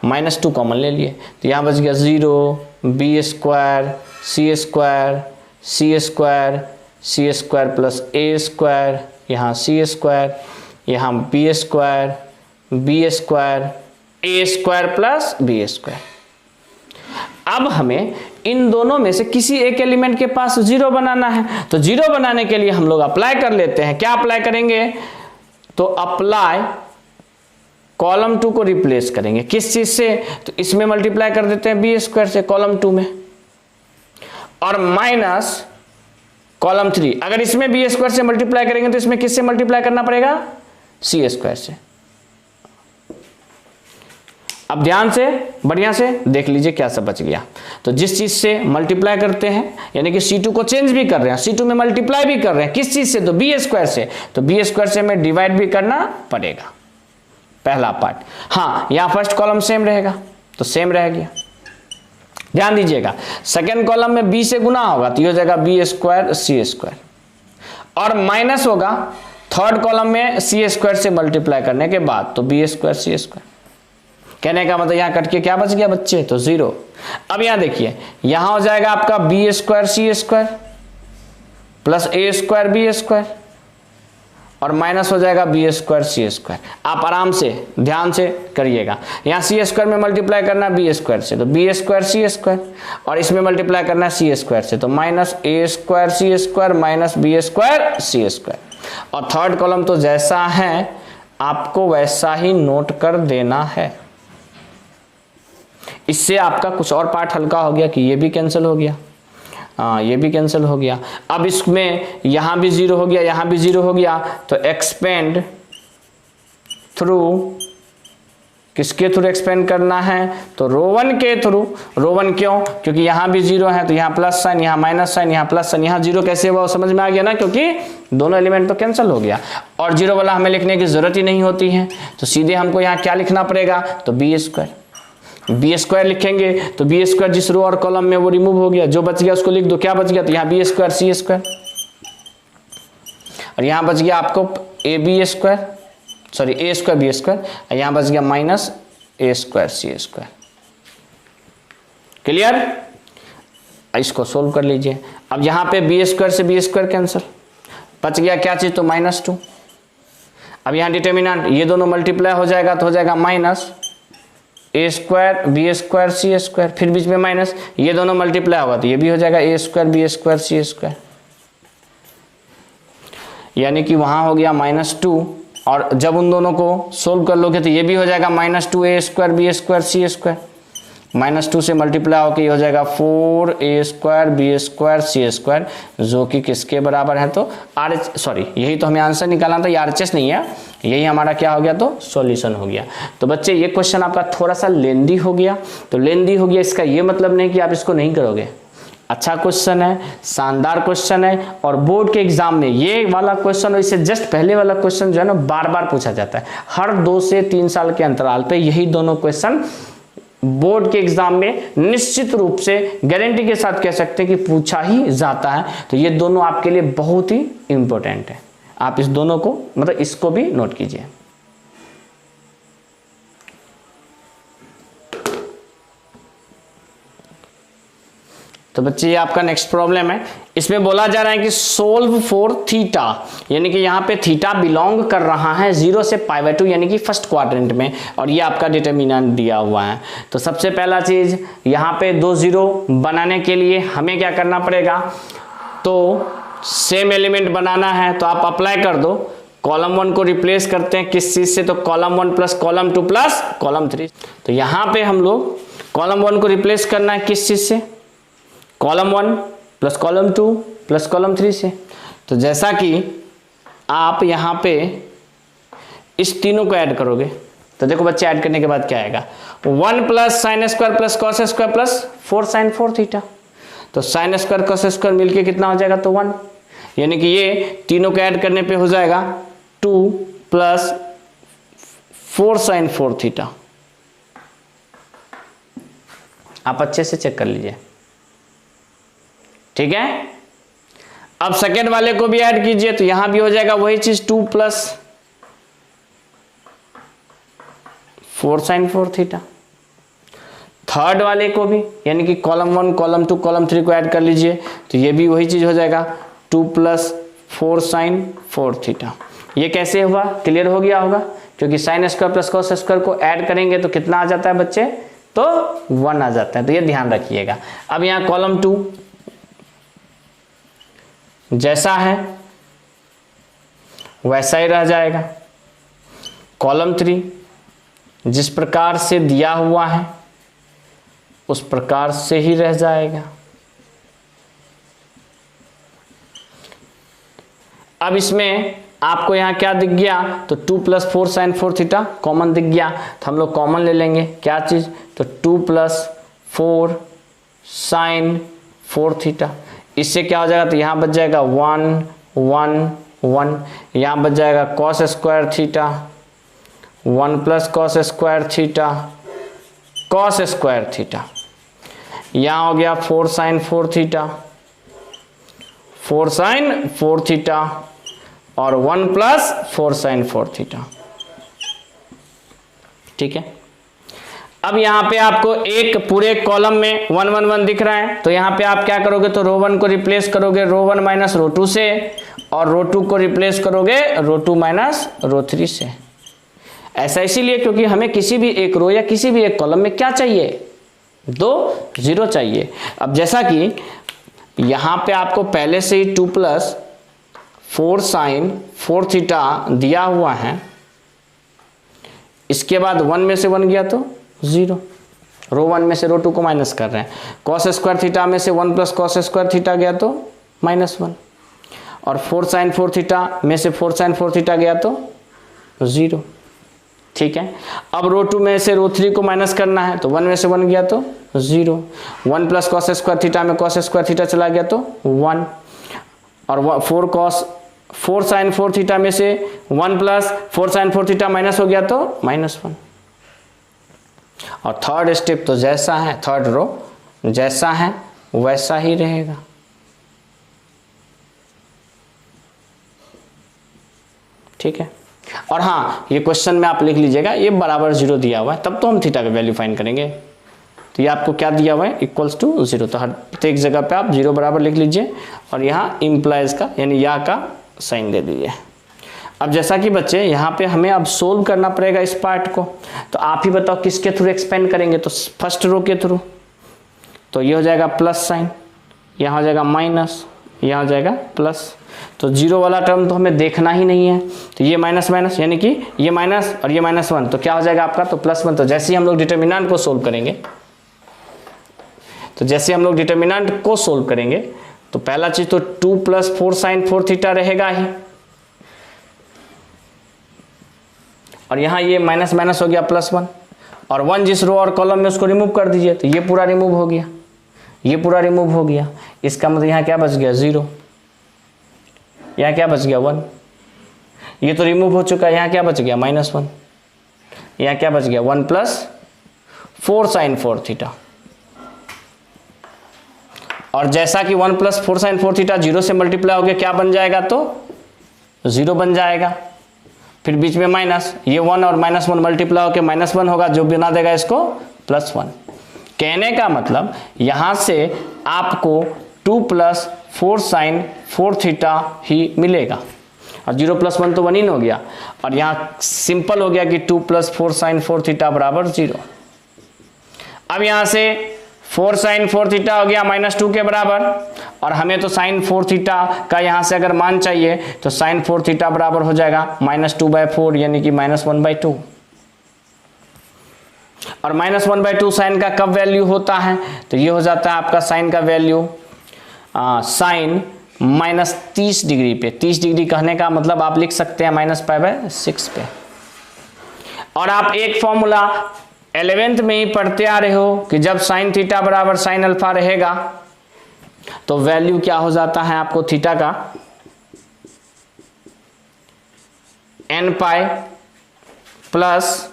-2 कॉमन ले लिए तो यहाँ बच गया 0, B square, C square, C square, C square plus A square, यहाँ C स्क्वायर, यहाँ B square, B square, A square plus B square. अब हमें इन दोनों में से किसी एक एलिमेंट के पास 0 बनाना है, तो 0 बनाने के लिए हम लोग अप्लाई कर लेते हैं। क्या अप्लाई करेंगे, तो अप्लाई कॉलम 2 को रिप्लेस करेंगे किस चीज से, तो इसमें मल्टीप्लाई कर देते हैं B स्क्वायर से कॉलम 2 में, और माइनस कॉलम 3। अगर इसमें B स्क्वायर से मल्टीप्लाई करेंगे तो इसमें किससे मल्टीप्लाई करना पड़ेगा, C स्क्वायर से। अब ध्यान से बढ़िया से देख लीजिए क्या सब बच गया। तो जिस चीज से मल्टीप्लाई करते हैं, यानी कि C2 को चेंज भी कर रहे हैं, C2 में मल्टीप्लाई भी कर रहे हैं, किस चीज से, तो B स्क्वायर से, तो B स्क्वायर से हमें डिवाइड भी करना पड़ेगा, पहला पार्ट। हाँ यहां फर्स्ट कॉलम सेम रहेगा, तो सेम रह गया। ध्यान दीजिएगा, सेकेंड कॉलम में B से गुना होगा तो ये हो जाएगा B स्क्वायर C स्क्वायर, और माइनस होगा थर्ड कॉलम में C स्क्वायर से मल्टीप्लाई करने के बाद, तो B स्क्वायर C स्क्वायर। कहने का मतलब यहाँ कट के क्या बच गया बच्चे, तो 0। अब यहाँ देखिए, यहां हो जाएगा आपका B square C square plus A square B square, और माइनस हो जाएगा B स्क्वायर C स्क्वायर। आप आराम से ध्यान से करिएगा, यहाँ C स्क्वायर में मल्टीप्लाई करना है B स्क्वायर से, तो B स्क्वायर C स्क्वायर, और इसमें मल्टीप्लाई करना है C स्क्वायर से, तो minus A square C square minus B square C square. और थर्ड कॉलम तो जैसा है आपको वैसा ही नोट कर देना है। इससे आपका कुछ और पार्ट हल्का हो गया कि ये भी कैंसिल हो गया, ये भी कैंसिल हो गया। अब इसमें यहां भी 0 हो गया, यहां भी 0 हो गया, तो एक्सपेंड थ्रू, किसके थ्रू एक्सपेंड करना है, तो रो 1 के थ्रू। रो 1 क्यों, क्योंकि यहां भी 0 है, तो यहाँ प्लस साइन, यहाँ माइनस साइन, यहाँ प्लस साइन, यहाँ 0 कैसे हुआ समझ में आ गया ना, क्योंकि दोनों एलिमेंट तो कैंसिल हो गया, और 0 वाला हमें लिखने की जरूरत ही नहीं होती है। तो सीधे हमको यहाँ क्या लिखना पड़ेगा, तो B स्क्वायर। B स्क्वायर लिखेंगे तो B स्क्वायर जिस रो और कॉलम में वो रिमूव हो गया, जो बच गया उसको लिख दो, क्या बच गया, तो यहाँ B स्क्वायर C स्क्वायर, और यहाँ बच गया आपको AB square, sorry A square B square, और यहाँ बच गया minus A square C square. Clear, इसको सोल्व कर लीजिए। अब यहाँ पे B स्क्वायर से B स्क्वायर कैंसिल, बच गया क्या चीज, तो -2। अब यहाँ डिटर्मिनेंट ये दोनों मल्टीप्लाई हो जाएगा तो हो जाएगा minus A square B square C square, फिर बीच में माइनस, ये दोनों मल्टीप्लाई होगा तो ये भी हो जाएगा A square B square C square, यानी कि वहां हो गया -2, और जब उन दोनों को सोल्व कर लोगे तो ये भी हो जाएगा -2 A square B square C square. -2 से मल्टीप्लाई होकर ये हो जाएगा 4a² b² c², जो कि किसके बराबर है, तो सॉरी यही तो हमें आंसर निकालना था, ये RHS नहीं है, यही हमारा क्या हो गया, तो सॉल्यूशन हो गया। तो बच्चे ये क्वेश्चन आपका थोड़ा सा लेंदी हो गया, तो लेंदी हो गया इसका ये मतलब नहीं कि आप इसको नहीं करोगे, अच्छा क्वेश्चन है, शानदार क्वेश्चन है, और बोर्ड के एग्जाम में ये वाला क्वेश्चन और इससे जस्ट पहले वाला क्वेश्चन जो है ना बार बार पूछा जाता है, हर 2 से 3 साल के अंतराल पे यही दोनों क्वेश्चन बोर्ड के एग्जाम में निश्चित रूप से गारंटी के साथ कह सकते हैं कि पूछा ही जाता है। तो ये दोनों आपके लिए बहुत ही इंपॉर्टेंट है, आप इस दोनों को मतलब इसको भी नोट कीजिए। तो बच्चे ये आपका नेक्स्ट प्रॉब्लम है, इसमें बोला जा रहा है कि सोल्व फॉर थीटा, यानी कि यहाँ पे थीटा बिलोंग कर रहा है 0 से π/2 यानी कि फर्स्ट क्वाड्रेंट में, और ये आपका डिटरमिनेंट दिया हुआ है। तो सबसे पहला चीज यहाँ पे 2 0 बनाने के लिए हमें क्या करना पड़ेगा, तो सेम एलिमेंट बनाना है, तो आप अप्लाई कर दो, कॉलम 1 को रिप्लेस करते हैं किस चीज से, तो column 1 plus column 2 plus column 3। तो यहाँ पे हम लोग कॉलम 1 को रिप्लेस करना है किस चीज से, column 1 plus column 2 plus column 3 से। तो जैसा कि आप यहाँ पे इस तीनों को ऐड करोगे, तो देखो बच्चे ऐड करने के बाद क्या आएगा, 1 plus sine square plus cos square plus 4 sine 4 theta. तो साइन स्क्वायर कॉस स्क्वायर मिलके कितना हो जाएगा, तो 1, यानी कि ये तीनों को ऐड करने पे हो जाएगा 2 प्लस 4 साइन 4 थीटा। आप अच्छे से चेक कर लीजिए, ठीक है। अब सेकेंड वाले को भी ऐड कीजिए, तो यहां भी हो जाएगा वही चीज, 2 प्लस 4 साइन 4 थीटा। थर्ड वाले को भी, यानी कि कॉलम 1 कॉलम 2 कॉलम 3 को ऐड कर लीजिए, तो ये भी वही चीज हो जाएगा, 2 प्लस 4 साइन 4 थीटा। ये कैसे हुआ, क्लियर हो गया होगा, क्योंकि sign square plus cos square को ऐड करेंगे तो कितना आ जाता है बच्चे, तो 1 आ जाता है। तो ये ध्यान रखिएगा। अब यहां कॉलम 2 जैसा है वैसा ही रह जाएगा, कॉलम 3 जिस प्रकार से दिया हुआ है उस प्रकार से ही रह जाएगा। अब इसमें आपको यहां क्या दिख गया, तो 2 प्लस 4 साइन 4 थीटा कॉमन दिख गया, तो हम लोग कॉमन ले लेंगे क्या चीज, तो 2 प्लस 4 साइन 4 थीटा। इससे क्या हो जाएगा, तो यहां बच जाएगा 1 1 1, यहां बच जाएगा cos square theta 1 plus cos square theta cos square theta, यहां हो गया 4 साइन 4 थीटा 4 साइन 4 थीटा और 1 प्लस 4 साइन 4 थीटा, ठीक है। अब यहां पे आपको एक पूरे कॉलम में 1 1 1 दिख रहा है, तो यहां पे आप क्या करोगे, तो रो 1 को रिप्लेस करोगे रो 1 माइनस रो 2 से, और रो 2 को रिप्लेस करोगे रो 2 माइनस रो 3 से। ऐसा इसीलिए क्योंकि हमें किसी भी एक रो या किसी भी एक कॉलम में क्या चाहिए, 2 0 चाहिए। अब जैसा कि यहां पे आपको पहले से ही 2 प्लस 4 साइन 4 थीटा दिया हुआ है, इसके बाद 1 में से 1 गया तो 0, रो 1 में से रो 2 को माइनस कर रहे हैं, कॉस स्क्वायर थीटा में से 1 प्लस कॉस स्क्वायर थीटा गया तो -1, और 4 साइन 4 थीटा में से 4 साइन 4 थीटा गया तो 0, ठीक है। अब रो 2 में से रो 3 को माइनस करना है, तो 1 में से 1 गया तो 0, 1 प्लस कॉस स्क्वायर थीटा में कॉस स्क्वायर थीटा चला गया तो 1, और 4 साइन 4 थीटा में से 1 प्लस 4 साइन 4 थीटा माइनस हो गया तो -1। और थर्ड स्टेप तो जैसा है, थर्ड रो जैसा है वैसा ही रहेगा, ठीक है। और हाँ, ये क्वेश्चन में आप लिख लीजिएगा, ये बराबर 0 दिया हुआ है, तब तो हम थीटा का वैल्यू फाइंड करेंगे। तो ये आपको क्या दिया हुआ है, इक्वल्स टू 0, तो हर प्रत्येक जगह पे आप 0 बराबर लिख लीजिए, और यहाँ इम्प्लाइज का यानी या का साइन दे दीजिए। अब जैसा कि बच्चे यहाँ पे हमें अब सोल्व करना पड़ेगा इस पार्ट को, तो आप ही बताओ किसके थ्रू एक्सपेंड करेंगे, तो फर्स्ट रो के थ्रू। तो ये हो जाएगा प्लस साइन, यहाँ हो जाएगा माइनस, यहाँ हो जाएगा प्लस, तो 0 वाला टर्म तो हमें देखना ही नहीं है, तो ये माइनस माइनस यानी कि ये माइनस और ये -1, तो क्या हो जाएगा आपका, तो +1। तो जैसे ही हम लोग डिटरमिनेंट को सोल्व करेंगे तो जैसे हम लोग डिटर्मिनेंट को सोल्व करेंगे तो पहला चीज तो 2 + 4 sin 4 थीटा रहेगा ही, और यहां ये माइनस माइनस हो गया +1, और 1 जिस रो और कॉलम में उसको रिमूव कर दीजिए तो ये पूरा रिमूव हो गया, ये पूरा रिमूव हो गया। इसका मतलब यहाँ क्या बच गया 0, यहाँ क्या बच गया 1, ये तो रिमूव हो चुका है, यहाँ क्या बच गया -1, यहाँ क्या बच गया 1 + 4 sin 4 थीटा। और जैसा कि 1 + 4 sin 4 थीटा 0 से मल्टीप्लाई हो गया क्या बन जाएगा, तो 0 बन जाएगा, फिर बीच में माइनस, ये 1 और -1 मल्टीप्लाई होकर -1 होगा, जो बना देगा इसको +1। कहने का मतलब यहां से आपको 2 + 4 sin 4 थीटा ही मिलेगा, और 0 + 1 तो 1 ही हो गया, और यहाँ सिंपल हो गया कि 2 + 4 sin 4 थीटा बराबर 0। अब यहां से 4 sin 4 थीटा हो गया -2 के बराबर, और हमें तो sin 4 थीटा का यहां से अगर मान चाहिए तो sin 4 थीटा बराबर हो जाएगा -2/4 यानी कि -1/2, और -1/2 साइन का कब वैल्यू होता है, तो ये हो जाता है आपका साइन का वैल्यू साइन -30 डिग्री पे। 30 डिग्री कहने का मतलब आप लिख सकते हैं -π/6 पे। और आप एक फॉर्मूला 11th में ही पढ़ते आ रहे हो कि जब साइन थीटा बराबर साइन अल्फा रहेगा तो वैल्यू क्या हो जाता है आपको थीटा का n π प्लस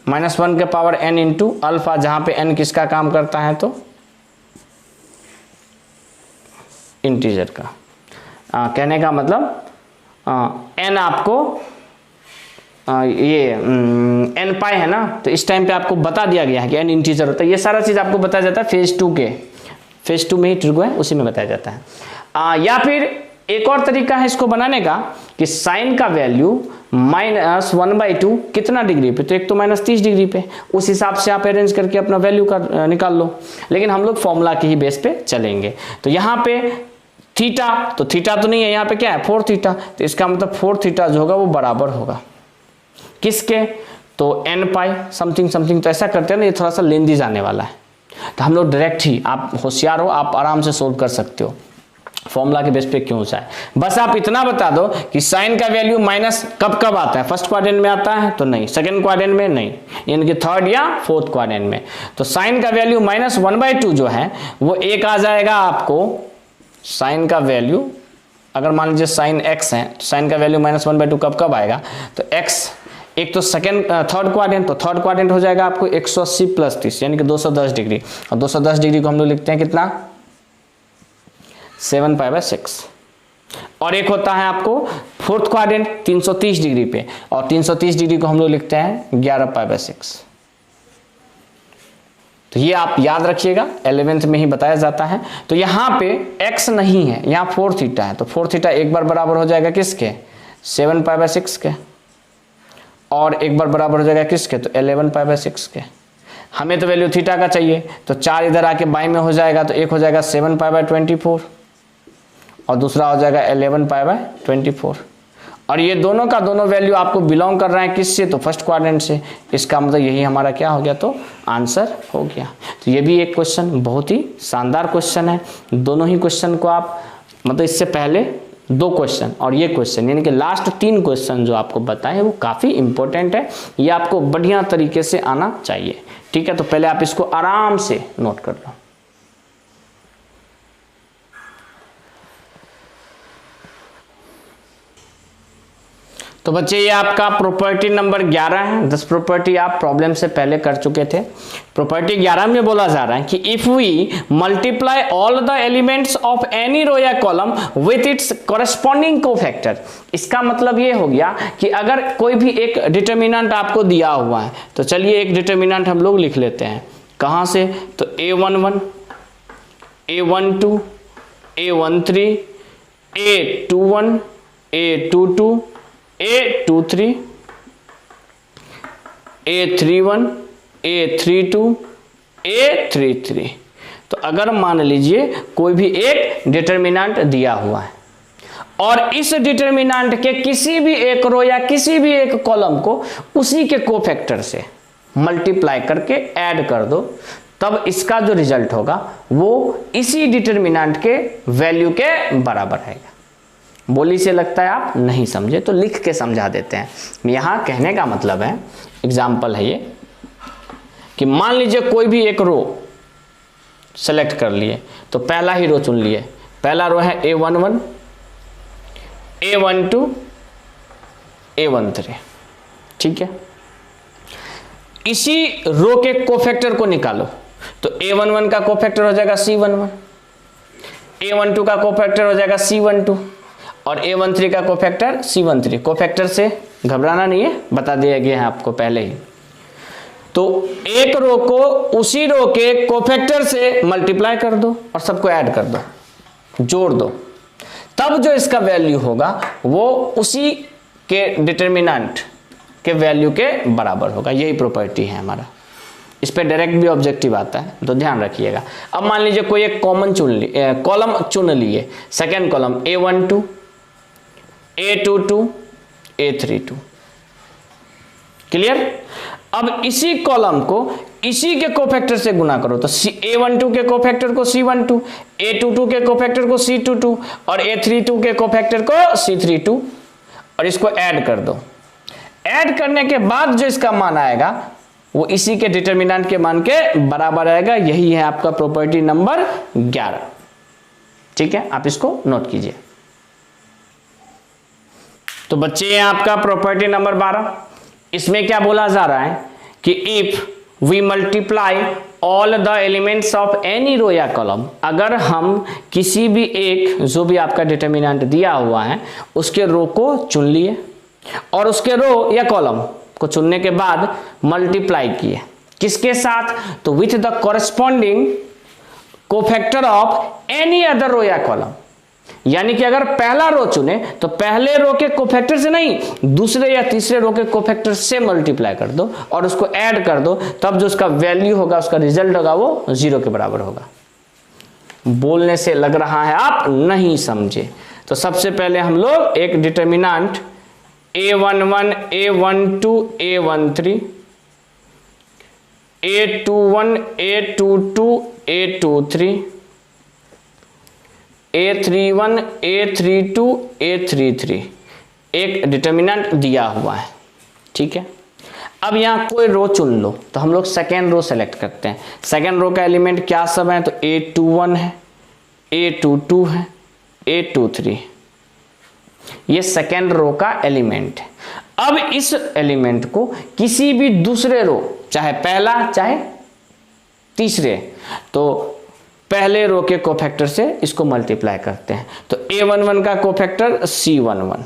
-1 के पावर n इंटू अल्फा, जहां पे n किसका काम करता है तो इंटीजर का। कहने का मतलब n आपको ये n π है ना, तो इस टाइम पे आपको बता दिया गया है कि n इंटीजर होता है। ये सारा चीज आपको बताया जाता है फेज 2 में ही ट्रिगो है उसी में बताया जाता है। या फिर एक और तरीका है इसको बनाने का कि साइन का वैल्यू -1/2 कितना डिग्री पे, तो एक तो -30 डिग्री पे, उस हिसाब से आप अरेंज करके अपना वैल्यू का निकाल लो। लेकिन हम लोग फॉर्मूला के ही बेस पे चलेंगे। तो यहाँ पे थीटा तो नहीं है, यहाँ पे क्या है 4 थीटा, तो इसका मतलब 4 थीटा जो होगा वो बराबर होगा किसके, तो n π समथिंग। तो ऐसा करते हैं ना, ये थोड़ा सा लेंदी जाने वाला है, तो हम लोग डायरेक्ट ही, आप होशियार हो, आप आराम से सोल्व कर सकते हो, फॉर्मूला के बेस पे क्यों जाए। बस आप इतना बता दो कि साइन का वैल्यू माइनस कब आता है, फर्स्ट क्वाड्रेंट में आता है तो नहीं, सेकंड क्वाड्रेंट में नहीं, यानी कि थर्ड या फोर्थ क्वाड्रेंट में। तो साइन का वैल्यू -1/2 जो है वो एक आ जाएगा आपको। साइन का वैल्यू अगर मान लीजिए साइन x है तो साइन का वैल्यू -1/2 कब आएगा, तो x एक तो थर्ड क्वाड्रेंट, तो थर्ड क्वाड्रेंट हो जाएगा आपको 180 + 30 यानी कि 210 डिग्री, और 210 डिग्री को हम लोग लिखते हैं कितना 7π/6। और एक होता है आपको फोर्थ क्वाड्रेंट 330 डिग्री पे, और 330 डिग्री को हम लोग लिखते हैं 11π/6। तो ये आप याद रखिएगा, 11th में ही बताया जाता है। तो यहाँ पे x नहीं है, यहाँ 4 थीटा है, तो 4 थीटा एक बार बराबर हो जाएगा किसके 7π/6 के, और एक बार बराबर हो जाएगा किसके तो 11π/6 के। हमें तो वैल्यू थीटा का चाहिए, तो 4 इधर आके बाई में हो जाएगा, तो एक हो जाएगा 7π/24 और दूसरा हो जाएगा 11π/24। और ये दोनों का दोनों वैल्यू आपको बिलोंग कर रहा है किससे, तो फर्स्ट क्वाड्रेंट से। इसका मतलब यही हमारा क्या हो गया, तो आंसर हो गया। तो ये भी एक क्वेश्चन बहुत ही शानदार क्वेश्चन है। दोनों ही क्वेश्चन को आप मतलब इससे पहले 2 क्वेश्चन और ये क्वेश्चन यानी कि लास्ट 3 क्वेश्चन जो आपको बताए वो काफ़ी इंपॉर्टेंट है, ये आपको बढ़िया तरीके से आना चाहिए। ठीक है, तो पहले आप इसको आराम से नोट कर लो। तो बच्चे ये आपका प्रॉपर्टी नंबर 11 है। 10 प्रॉपर्टी आप प्रॉब्लम से पहले कर चुके थे। प्रॉपर्टी 11 में बोला जा रहा है कि if we multiply all the elements of any row या column with its corresponding cofactor. इसका मतलब ये हो गया कि अगर कोई भी एक डिटर्मिनेंट आपको दिया हुआ है, तो चलिए एक डिटर्मिनेंट हम लोग लिख लेते हैं। कहाँ से, तो a11, a12, a13, a21, a22, a23, a31, a32, a33। तो अगर मान लीजिए कोई भी एक डिटर्मिनेंट दिया हुआ है और इस डिटर्मिनेंट के किसी भी एक रो या किसी भी एक कॉलम को उसी के कोफैक्टर से मल्टीप्लाई करके ऐड कर दो, तब इसका जो रिजल्ट होगा वो इसी डिटर्मिनेंट के वैल्यू के बराबर रहेगा। बोली से लगता है आप नहीं समझे तो लिख के समझा देते हैं। यहाँ कहने का मतलब है, एग्जाम्पल है ये, कि मान लीजिए कोई भी एक रो सेलेक्ट कर लिए, तो पहला ही रो चुन लिए। पहला रो है A11, A12, A13, ठीक है। इसी रो के कोफैक्टर को निकालो, तो A11 का कोफैक्टर हो जाएगा C11, A12 का कोफैक्टर हो जाएगा C12 और A13 का कोफैक्टर C13। कोफैक्टर से घबराना नहीं है, बता दिया गया है आपको पहले ही। तो एक रो को उसी रो के कोफैक्टर से मल्टीप्लाई कर दो और सबको ऐड कर दो, जोड़ दो, तब जो इसका वैल्यू होगा वो उसी के डिटर्मिनेंट के वैल्यू के बराबर होगा। यही प्रॉपर्टी है हमारा। इस पे डायरेक्ट भी ऑब्जेक्टिव आता है, तो ध्यान रखिएगा। अब मान लीजिए कोई एक कॉलम चुन लिए, second column A12, A22, A32, clear. अब इसी कॉलम को इसी के कोफैक्टर से गुना करो, तो A12 के कोफैक्टर को C12, A22 के कोफैक्टर को C22 और A32 के कोफैक्टर को C32 और इसको ऐड कर दो। ऐड करने के बाद जो इसका मान आएगा वो इसी के डिटर्मिनेंट के मान के बराबर आएगा। यही है आपका प्रॉपर्टी नंबर 11, ठीक है। आप इसको नोट कीजिए। तो बच्चे ये आपका प्रॉपर्टी नंबर 12। इसमें क्या बोला जा रहा है कि if we multiply all the elements of any row या कॉलम, अगर हम किसी भी एक जो भी आपका डिटर्मिनेंट दिया हुआ है उसके रो को चुन लिए और उसके रो या कॉलम को चुनने के बाद मल्टीप्लाई किए, किसके साथ, तो with the corresponding cofactor of any other row या कॉलम। यानी कि अगर पहला रो चुने तो पहले रो के कोफैक्टर से नहीं, दूसरे या तीसरे रो के कोफैक्टर से मल्टीप्लाई कर दो और उसको ऐड कर दो, तब जो उसका वैल्यू होगा, उसका रिजल्ट होगा वो 0 के बराबर होगा। बोलने से लग रहा है आप नहीं समझे, तो सबसे पहले हम लोग एक determinant A11, A12, A13, A21, A22, A23, A31, A32, A33 एक डिटर्मिनेंट दिया हुआ है, ठीक है। अब यहाँ कोई रो चुन लो, तो हम लोग सेकेंड रो सेलेक्ट करते हैं। सेकेंड रो का एलिमेंट क्या सब है, तो A21 है, A22 है, A23, ये सेकेंड रो का एलिमेंट है। अब इस एलिमेंट को किसी भी दूसरे रो, चाहे पहला चाहे तीसरे, तो पहले रो के कोफैक्टर से इसको मल्टीप्लाई करते हैं। तो A11 का कोफैक्टर C11,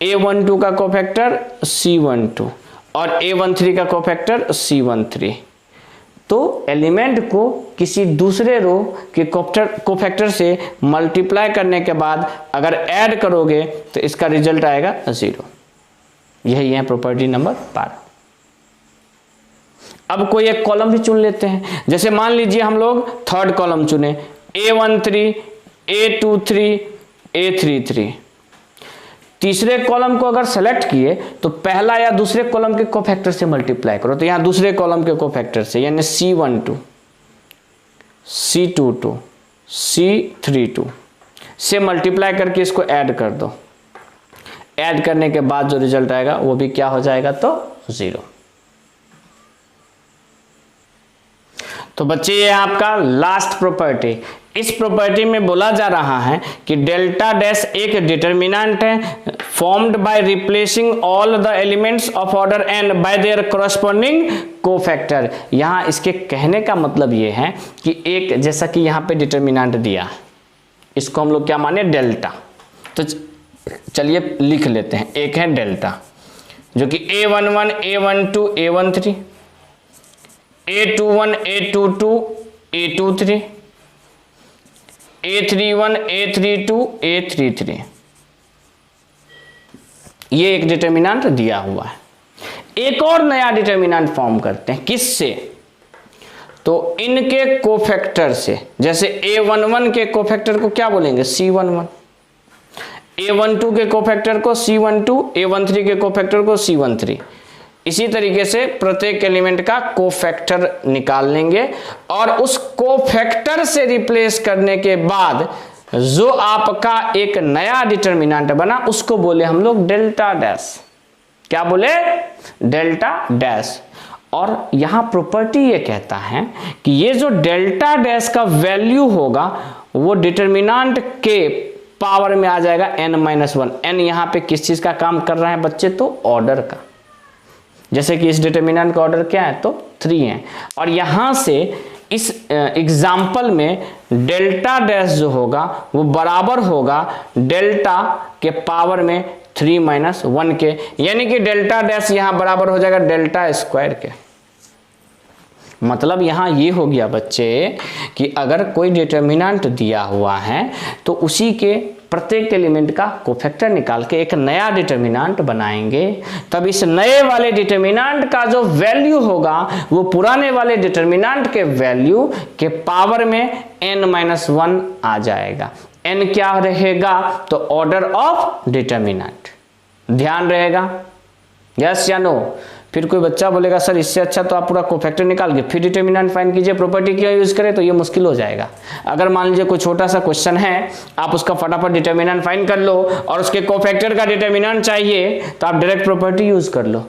A12 का कोफैक्टर C12 और A13 का कोफैक्टर C13। तो एलिमेंट को किसी दूसरे रो के कोफैक्टर से मल्टीप्लाई करने के बाद अगर ऐड करोगे तो इसका रिजल्ट आएगा 0। यही है प्रॉपर्टी नंबर 12। अब कोई एक कॉलम भी चुन लेते हैं। जैसे मान लीजिए हम लोग थर्ड कॉलम चुने, A13, A23, A33। तीसरे कॉलम को अगर सेलेक्ट किए तो पहला या दूसरे कॉलम के कोफैक्टर से मल्टीप्लाई करो। तो यहां दूसरे कॉलम के कोफैक्टर से, यानी C12, C22, C32 से मल्टीप्लाई करके इसको ऐड कर दो। ऐड करने के बाद जो रिजल्ट आएगा वो भी क्या हो जाएगा, तो 0। तो बच्चे ये आपका लास्ट प्रॉपर्टी। इस प्रॉपर्टी में बोला जा रहा है कि डेल्टा डैश एक डिटर्मिनेंट है formed by replacing all the elements of order n bye there corresponding cofactor. यहाँ इसके कहने का मतलब ये है कि एक, जैसा कि यहाँ पे डिटर्मिनेंट दिया, इसको हम लोग क्या माने, डेल्टा। तो चलिए लिख लेते हैं। एक है डेल्टा जो कि A11, A12, A13, A21, A22, A23, A31, A32, A33। ये एक डिटर्मिनेंट दिया हुआ है। एक और नया डिटर्मिनेंट फॉर्म करते हैं, किससे, तो इनके कोफैक्टर से। जैसे A11 के कोफैक्टर को क्या बोलेंगे, C11, A12 के कोफैक्टर को C12, A13 के कोफैक्टर को C13। इसी तरीके से प्रत्येक एलिमेंट का कोफैक्टर निकाल लेंगे और उस कोफैक्टर से रिप्लेस करने के बाद जो आपका एक नया डिटर्मिनेंट बना उसको बोले हम लोग डेल्टा डैश। क्या बोले? Delta dash. और यहां प्रॉपर्टी ये कहता है कि ये जो डेल्टा डैश का वैल्यू होगा वो डिटर्मिनेंट के पावर में आ जाएगा n-1। n यहां पे किस चीज का काम कर रहा है बच्चे? तो ऑर्डर का। जैसे कि इस डिटर्मिनेंट का ऑर्डर क्या है? तो 3 है। और यहां से इस एग्जाम्पल में डेल्टा डैश जो होगा वो बराबर होगा डेल्टा के पावर में 3-1 के, यानी कि डेल्टा डैश यहां बराबर हो जाएगा डेल्टा स्क्वायर के। मतलब यहां ये हो गया बच्चे कि अगर कोई डिटर्मिनेंट दिया हुआ है तो उसी के प्रत्येक एलिमेंट का कोफैक्टर निकाल के एक नया डिटर्मिनेंट बनाएंगे, तब इस नए वाले डिटर्मिनेंट का जो वैल्यू होगा वो पुराने वाले डिटर्मिनेंट के वैल्यू के पावर में n-1 आ जाएगा। n क्या रहेगा? तो ऑर्डर ऑफ डिटर्मिनेंट। ध्यान रहेगा? यस या नो? फिर कोई बच्चा बोलेगा सर इससे अच्छा तो आप पूरा कोफैक्टर निकाल के फिर डिटर्मिनेंट फाइंड कीजिए, प्रॉपर्टी क्यों यूज करें? तो ये मुश्किल हो जाएगा। अगर मान लीजिए कोई छोटा सा क्वेश्चन है, आप उसका फटाफट डिटर्मिनेंट फाइंड कर लो और उसके कोफैक्टर का डिटर्मिनेंट चाहिए तो आप डायरेक्ट प्रॉपर्टी यूज कर लो,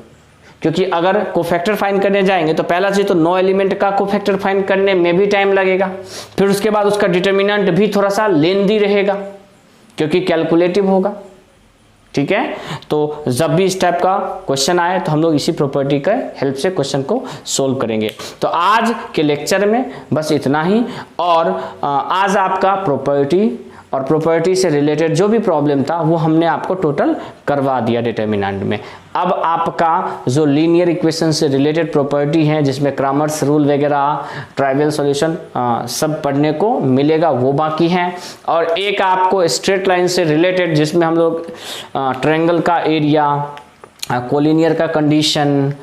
क्योंकि अगर कोफैक्टर फाइंड करने जाएंगे तो पहला चीज तो 9 एलिमेंट का कोफैक्टर फाइंड करने में भी टाइम लगेगा, फिर उसके बाद उसका डिटर्मिनेंट भी थोड़ा सा लेंदी रहेगा क्योंकि कैलकुलेटिव होगा। ठीक है, तो जब भी इस टाइप का क्वेश्चन आए तो हम लोग इसी प्रॉपर्टी के हेल्प से क्वेश्चन को सोल्व करेंगे। तो आज के लेक्चर में बस इतना ही। और आज आपका प्रॉपर्टी और प्रॉपर्टी से रिलेटेड जो भी प्रॉब्लम था वो हमने आपको टोटल करवा दिया डिटर्मिनेंट में। अब आपका जो लीनियर इक्वेशन से रिलेटेड प्रॉपर्टी है जिसमें क्रामर्स रूल वगैरह, ट्राइवियल सॉल्यूशन सब पढ़ने को मिलेगा वो बाकी है। और एक आपको स्ट्रेट लाइन से रिलेटेड जिसमें हम लोग ट्रायंगल का एरिया, कोलिनियर का कंडीशन,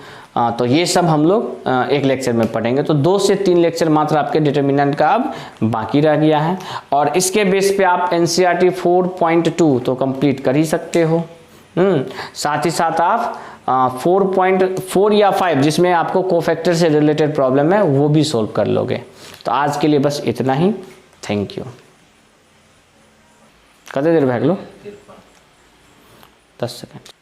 तो ये सब हम लोग एक लेक्चर में पढ़ेंगे। तो 2 से 3 लेक्चर मात्र आपके डिटर्मिनेंट का अब बाकी रह गया है और इसके बेस पे आप NCERT 4.2 तो कंप्लीट कर ही सकते हो। साथ ही साथ आप 4.4 या 5 जिसमें आपको कोफैक्टर से रिलेटेड प्रॉब्लम है वो भी सोल्व कर लोगे। तो आज के लिए बस इतना ही। Thank you. कते देर भाग लो? 10 सेकंड।